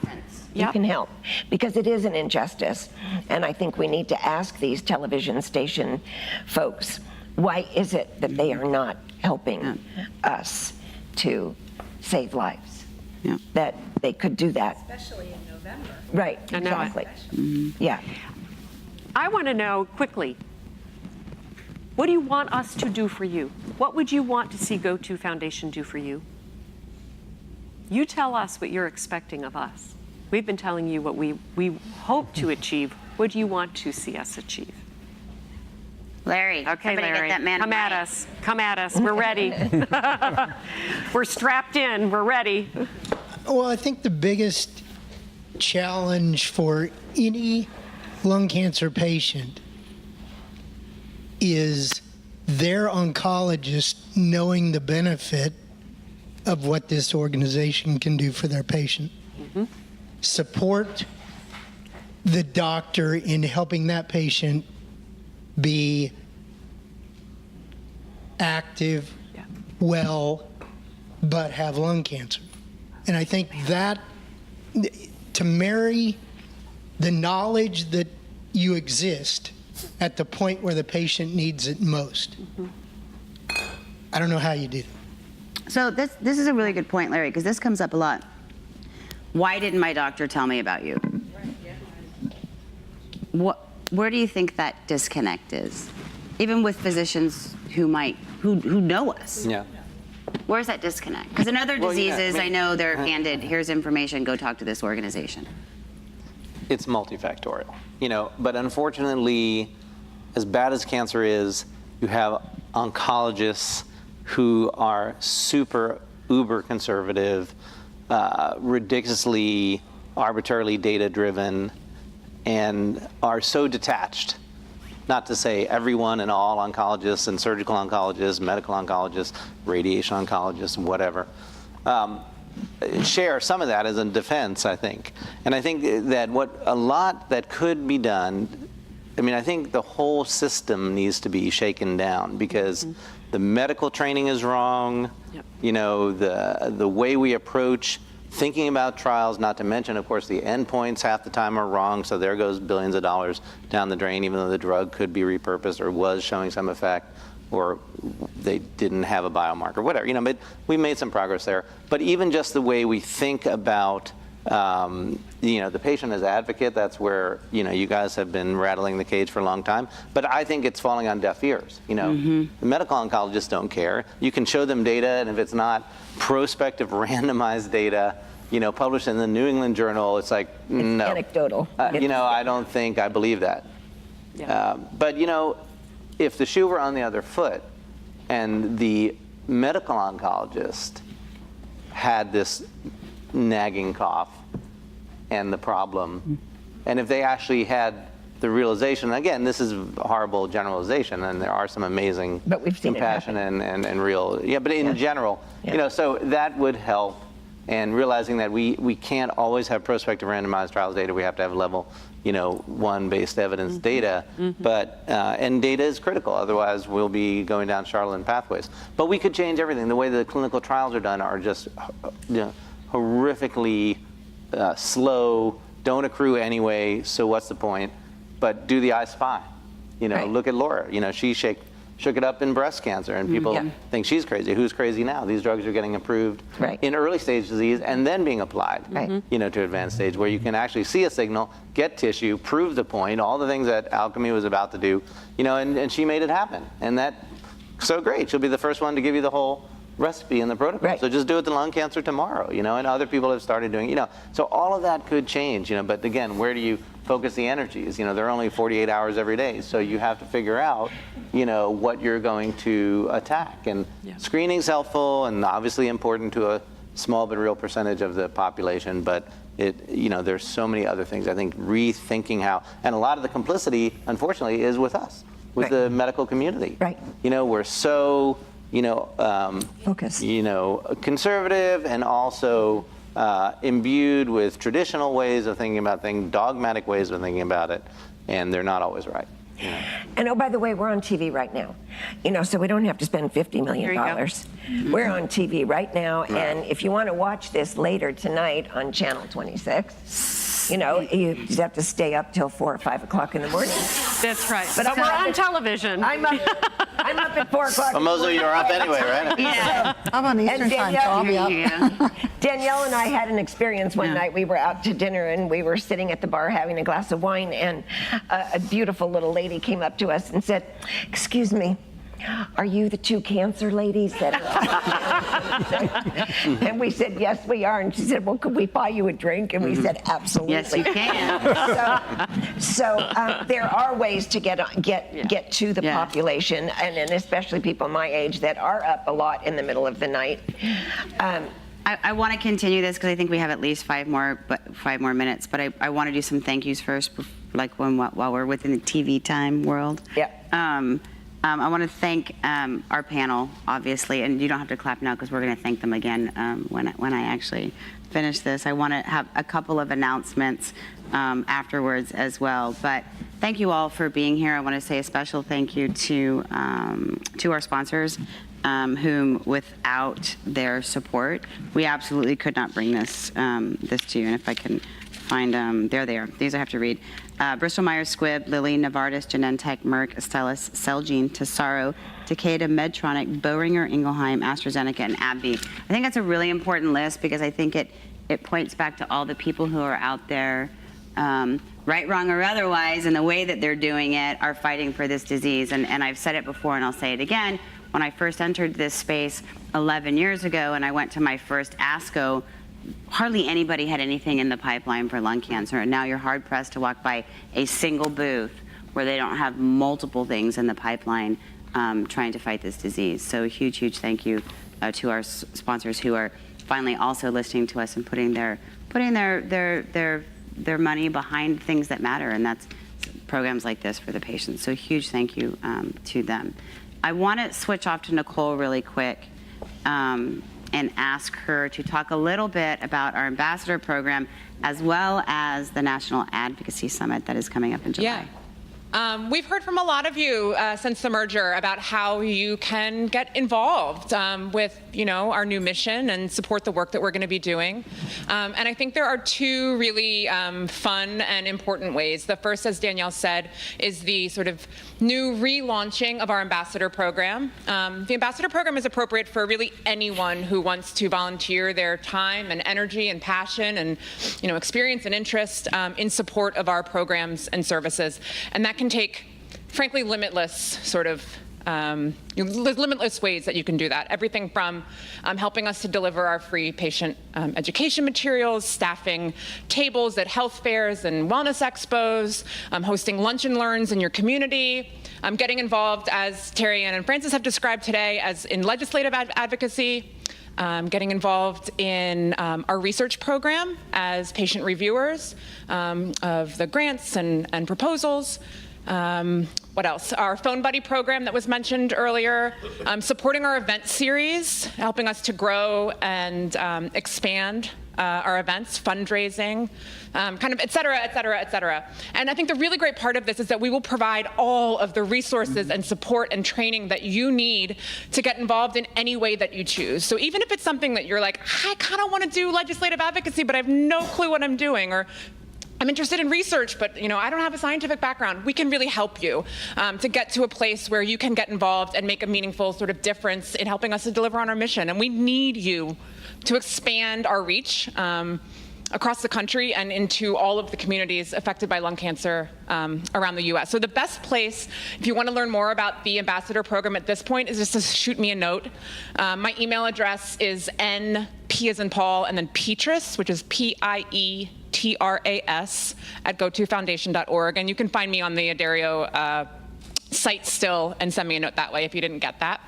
You can help, because it is an injustice, and I think we need to ask these television station folks, why is it that they are not helping us to save lives? Yeah. That they could do that. Especially in November. Right, I know it. exactly. Yeah. I want to know quickly, what do you want us to do for you? What would you want to see GO2 Foundation do for you? You tell us what you're expecting of us. We've been telling you what we hope to achieve. What do you want to see us achieve? Larry, okay, Larry, Larry, get that man come at us. Come at us. We're ready. We're strapped in. We're ready. Well, I think the biggest challenge for any lung cancer patient is their oncologist knowing the benefit of what this organization can do for their patient. Mm-hmm. Support the doctor in helping that patient be active, well, but have lung cancer. And I think that to marry the knowledge that you exist at the point where the patient needs it most. I don't know how you do that. So this is a really good point, Larry, because this comes up a lot. Why didn't my doctor tell me about you? Where do you think that disconnect is? Even with physicians who know us. Yeah. Where's that disconnect? Because in other diseases, I know they're handed, here's information, go talk to this organization. It's multifactorial, but unfortunately, as bad as cancer is, you have oncologists who are super uber conservative, ridiculously, arbitrarily data-driven and are so detached. Not to say everyone and all oncologists and surgical oncologists, medical oncologists, radiation oncologists, whatever, share some of that as a defense, I think. And I think that a lot that could be done, I mean, I think the whole system needs to be shaken down because the medical training is wrong. You know, the way we approach thinking about trials, not to mention, of course, the endpoints half the time are wrong, so there goes billions of dollars down the drain, even though the drug could be repurposed or was showing some effect, or they didn't have a biomarker, whatever. You know, but we made some progress there. But even just the way we think about, you know, the patient as advocate, that's where, you know, you guys have been rattling the cage for a long time. But I think it's falling on deaf ears. You know, the medical oncologists don't care. You can show them data, and if it's not prospective randomized data, you know, published in the New England Journal, it's like, no. Anecdotal. You know, I don't think I believe that. But, you know, if the shoe were on the other foot and the medical oncologist had this nagging cough and the problem, and if they actually had the realization, again, this is a horrible generalization, and there are some amazing compassion and real, but in general, you know, so that would help. And realizing that we can't always have prospective randomized trials data, we have to have level, you know, 1 based evidence data, but, and data is critical, otherwise we'll be going down charlatan pathways. But we could change everything. The way the clinical trials are done are just, you know, horrifically slow, don't accrue anyway, so what's the point? But do the I-SPY. You know, look at Laura, you know, she shook it up in breast cancer, and people think she's crazy. Who's crazy now? These drugs are getting approved in early stage disease and then being applied, you know, to advanced stage, where you can actually see a signal, get tissue, prove the point, all the things that Alchemy was about to do, you know, and she made it happen. And that's so great. She'll be the first one to give you the whole recipe and the protocol. So just do it to lung cancer tomorrow, you know, and other people have started doing, you know. So all of that could change, you know, but again, where do you focus the energies? You know, there are only 48 hours every day, so you have to figure out, you know, what you're going to attack. And screening's helpful and obviously important to a small but real percentage of the population, but it, you know, there's so many other things. I think rethinking how, and a lot of the complicity, unfortunately, is with us, with the medical community. You know, we're so, you know, focused, you know, conservative and also imbued with traditional ways of thinking about things, dogmatic ways of thinking about it, and they're not always right. And oh, by the way, we're on TV right now, you know, so we don't have to spend $50 million. We're on TV right now, and if you want to watch this later tonight on Channel 26, you know, you just have to stay up till 4 or 5 o'clock in the morning. That's right. But we're on television. I'm up at 4 o'clock. Well, most of you are up anyway, right? Yeah. I'm on Eastern time, so I'll be up. Danielle and I had an experience one night. We were out to dinner, and we were sitting at the bar having a glass of wine, and a beautiful little lady came up to us and said, "Excuse me, are you the 2 cancer ladies that are?" And we said, "Yes, we are." And she said, "Well, could we buy you a drink?" And we said, "Absolutely." Yes, you can. So there are ways to get to the population, and especially people my age that are up a lot in the middle of the night. I want to continue this because I think we have at least 5 more minutes. But I want to do some thank yous first, like while we're within the TV time world. I want to thank our panel, obviously, and you don't have to clap now because we're going to thank them again when I actually finish this. I want to have a couple of announcements afterwards as well. But thank you all for being here. I want to say a special thank you to our sponsors, whom without their support, we absolutely could not bring this to you. And if I can find, there they are. These I have to read. Bristol Myers Squibb, Lilly, Novartis, Genentech, Merck, Astellas, Celgene, Tesaro, Takeda, Medtronic, Boehringer Ingelheim, AstraZeneca, and AbbVie. I think that's a really important list because I think it points back to all the people who are out there, right, wrong, or otherwise, in the way that they're doing it, are fighting for this disease. And I've said it before, and I'll say it again. When I first entered this space 11 years ago, and I went to my first ASCO, hardly anybody had anything in the pipeline for lung cancer, and now you're hard-pressed to walk by a single booth where they don't have multiple things in the pipeline trying to fight this disease. So a huge, huge thank you to our sponsors who are finally also listening to us and putting their money behind things that matter, and that's programs like this for the patients. So huge thank you to them. I want to switch off to Nicole really quick and ask her to talk a little bit about our ambassador program as well as the National Advocacy Summit that is coming up in July. Yeah. We've heard from a lot of you since the merger about how you can get involved with, our new mission and support the work that we're going to be doing. And I think there are two really fun and important ways. The first, as Danielle said, is the sort of new relaunching of our ambassador program. The ambassador program is appropriate for really anyone who wants to volunteer their time and energy and passion and, experience and interest in support of our programs and services. And that can take, frankly, limitless limitless ways that you can do that. Everything from helping us to deliver our free patient education materials, staffing tables at health fairs and wellness expos, hosting lunch and learns in your community, getting involved, as Terri Ann and Francis have described today, as in legislative advocacy, getting involved in our research program as patient reviewers of the grants and proposals. What else? Our Phone Buddy program that was mentioned earlier, supporting our event series, helping us to grow and expand our events, fundraising, et cetera, et cetera, et cetera. And I think the really great part of this is that we will provide all of the resources and support and training that you need to get involved in any way that you choose. So even if it's something that you're like, I kind of want to do legislative advocacy, but I have no clue what I'm doing, or I'm interested in research, but I don't have a scientific background, we can really help you to get to a place where you can get involved and make a meaningful sort of difference in helping us to deliver on our mission. And we need you to expand our reach across the country and into all of the communities affected by lung cancer around the US. So the best place, if you want to learn more about the ambassador program at this point, is just to shoot me a note. My email address is P as in Paul, and then Petrus, which is PIETRAS at go2foundation.org. And you can find me on the Addario site still and send me a note that way if you didn't get that.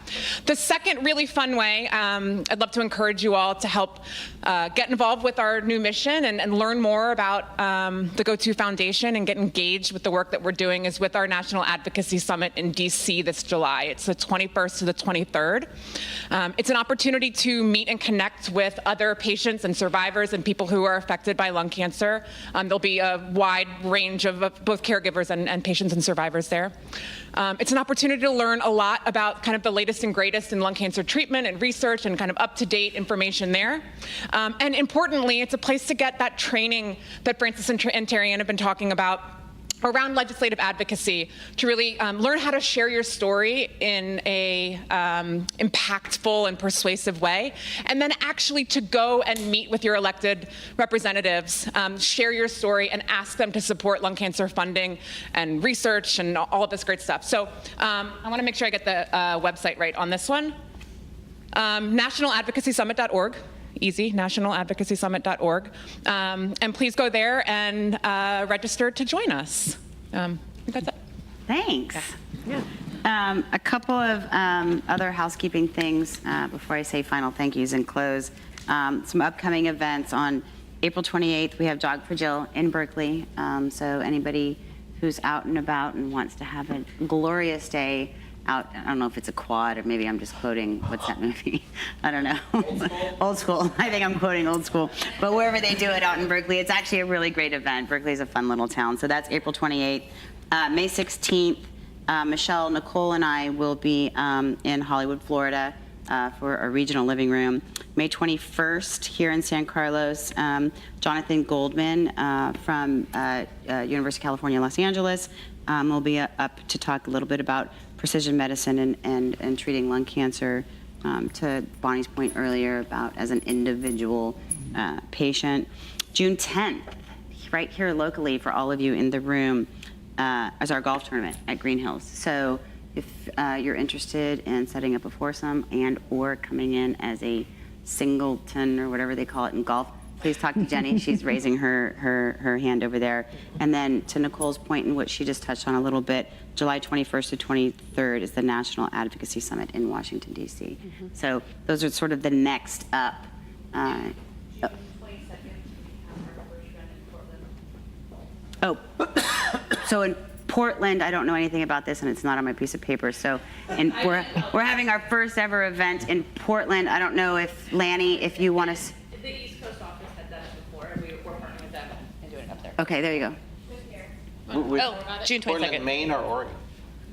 The second really fun way, I'd love to encourage you all to help get involved with our new mission and learn more about the GO2 Foundation and get engaged with the work that we're doing, is with our National Advocacy Summit in DC this July. It's the 21st to the 23rd. It's an opportunity to meet and connect with other patients and survivors and people who are affected by lung cancer. There'll be a wide range of both caregivers and patients and survivors there. It's an opportunity to learn a lot about kind of the latest and greatest in lung cancer treatment and research and kind of up-to-date information there. And importantly, it's a place to get that training that Francis and Terri Ann have been talking about around legislative advocacy, to really learn how to share your story in a impactful and persuasive way, and then actually to go and meet with your elected representatives, share your story, and ask them to support lung cancer funding and research and all of this great stuff. So I want to make sure I get the website right on this one. NationalAdvocacySummit.org. Easy, nationaladvocacysummit.org. And please go there and register to join us. I think that's it. Thanks. Yeah. A couple of other housekeeping things before I say final thank yous and close. Some upcoming events. On April 28th, we have Jog for Jill in Berkeley. So anybody who's out and about and wants to have a glorious day out, I don't know if it's a quad or maybe I'm just quoting, what's that movie? I don't know. Old School. I think I'm quoting Old School. But wherever they do it out in Berkeley, it's actually a really great event. Berkeley's a fun little town. So that's April 28th. May 16th, Michelle, Nicole, and I will be in Hollywood, Florida for a regional living room. May 21st, here in San Carlos, Jonathan Goldman from University of California, Los Angeles will be up to talk a little bit about precision medicine and treating lung cancer, to Bonnie's point earlier about as an individual patient. June 10th, right here locally for all of you in the room, is our golf tournament at Green Hills. So if you're interested in setting up a foursome and or coming in as a singleton or whatever they call it in golf, please talk to Jenny. She's raising her hand over there. And then to Nicole's point and what she just touched on a little bit, July 21st to 23rd is the National Advocacy Summit in Washington, D.C. So those are sort of the next up Oh, so in Portland, I don't know anything about this, and it's not on my piece of paper. So, we're having our first ever event in Portland. I don't know if Lanny, if you want to. The East Coast office had done it before, and we're partnering with them and doing it up there. Okay, there you go. June 22nd. Portland, Maine, or Oregon?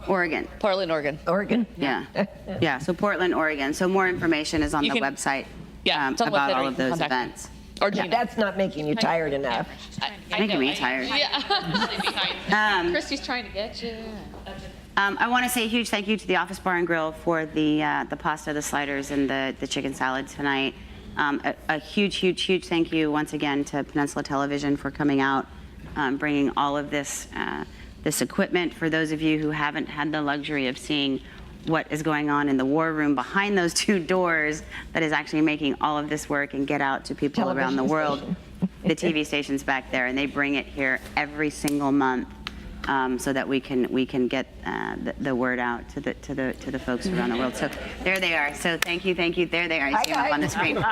Oregon. Portland, Oregon. Oregon. Yeah. Yeah. So Portland, Oregon. So more information is on the website it's on the about website, all or of you can those contact events. Or that's not making you tired enough. It's making me tired. Christy's trying to get you. I want to say a huge thank you to the Office Bar and Grill for the pasta, the sliders, and the chicken salad tonight. A huge, huge, huge thank you once again to Peninsula Television for coming out, bringing all of this equipment. For those of you who haven't had the luxury of seeing what is going on in the war room behind those two doors that is actually making all of this work and get out to people around the world. The TV station's back there, and they bring it here every single month so that we can get the word out to the folks around the world. So there they are. So thank you. There they are. You see them up on the screen.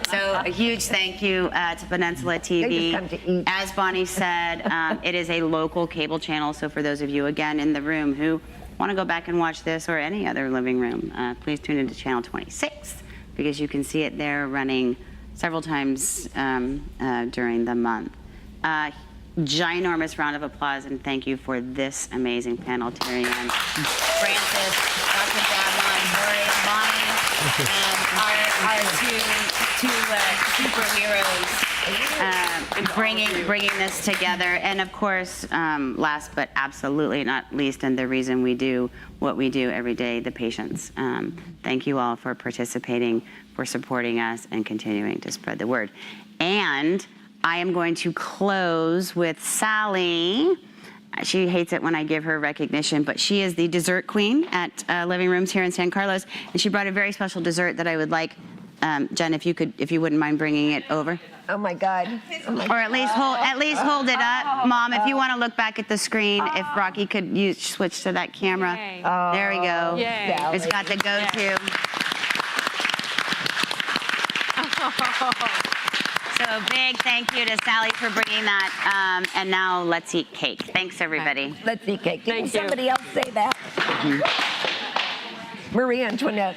So a huge thank you to Peninsula TV. As Bonnie said, it is a local cable channel. So for those of you again in the room who want to go back and watch this or any other living room, please tune into channel 26 because you can see it there running several times during the month. Ginormous round of applause and thank you for this amazing panel, Terri Ann, Francis, Dr. Jablons, Laurie, Bonnie, and our two superheroes bringing this together. And of course, last but absolutely not least, and the reason we do what we do every day, the patients. Thank you all for participating, for supporting us, and continuing to spread the word. And I am going to close with Sally. She hates it when I give her recognition, but she is the dessert queen at Living Rooms here in San Carlos, and she brought a very special dessert that I would like, Jen, if you wouldn't mind bringing it over. Oh my God. Or at least hold it up, Mom. If you want to look back at the screen, if Rocky could switch to that camera. There we go. It's got the go-to. So a big thank you to Sally for bringing that. And now let's eat cake. Thanks, everybody. Let's eat cake. Didn't somebody else say that? Marie Antoinette.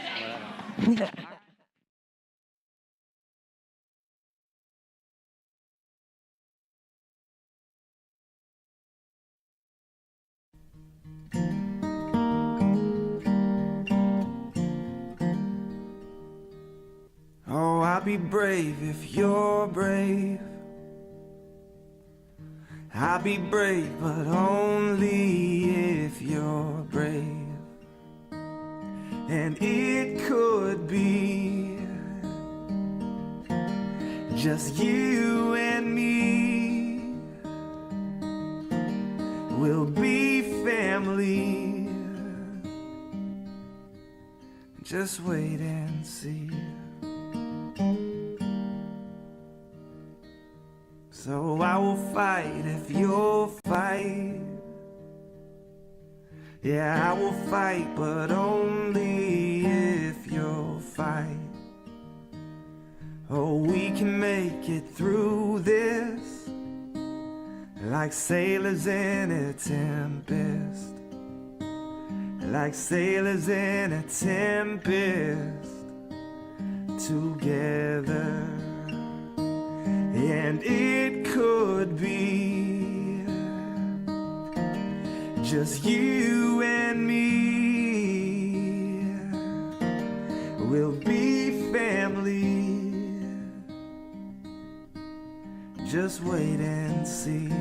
Oh, I'll be brave if you're brave. I'll be brave, but only if you're brave. And it could be just you and me. We'll be family. Just wait and see. So I will fight if you'll fight. Yeah, I will fight, but only if you'll fight. Oh, we can make it through this like sailors in a tempest. Like sailors in a tempest together. And it could be just you and me. We'll be family. Just wait and see.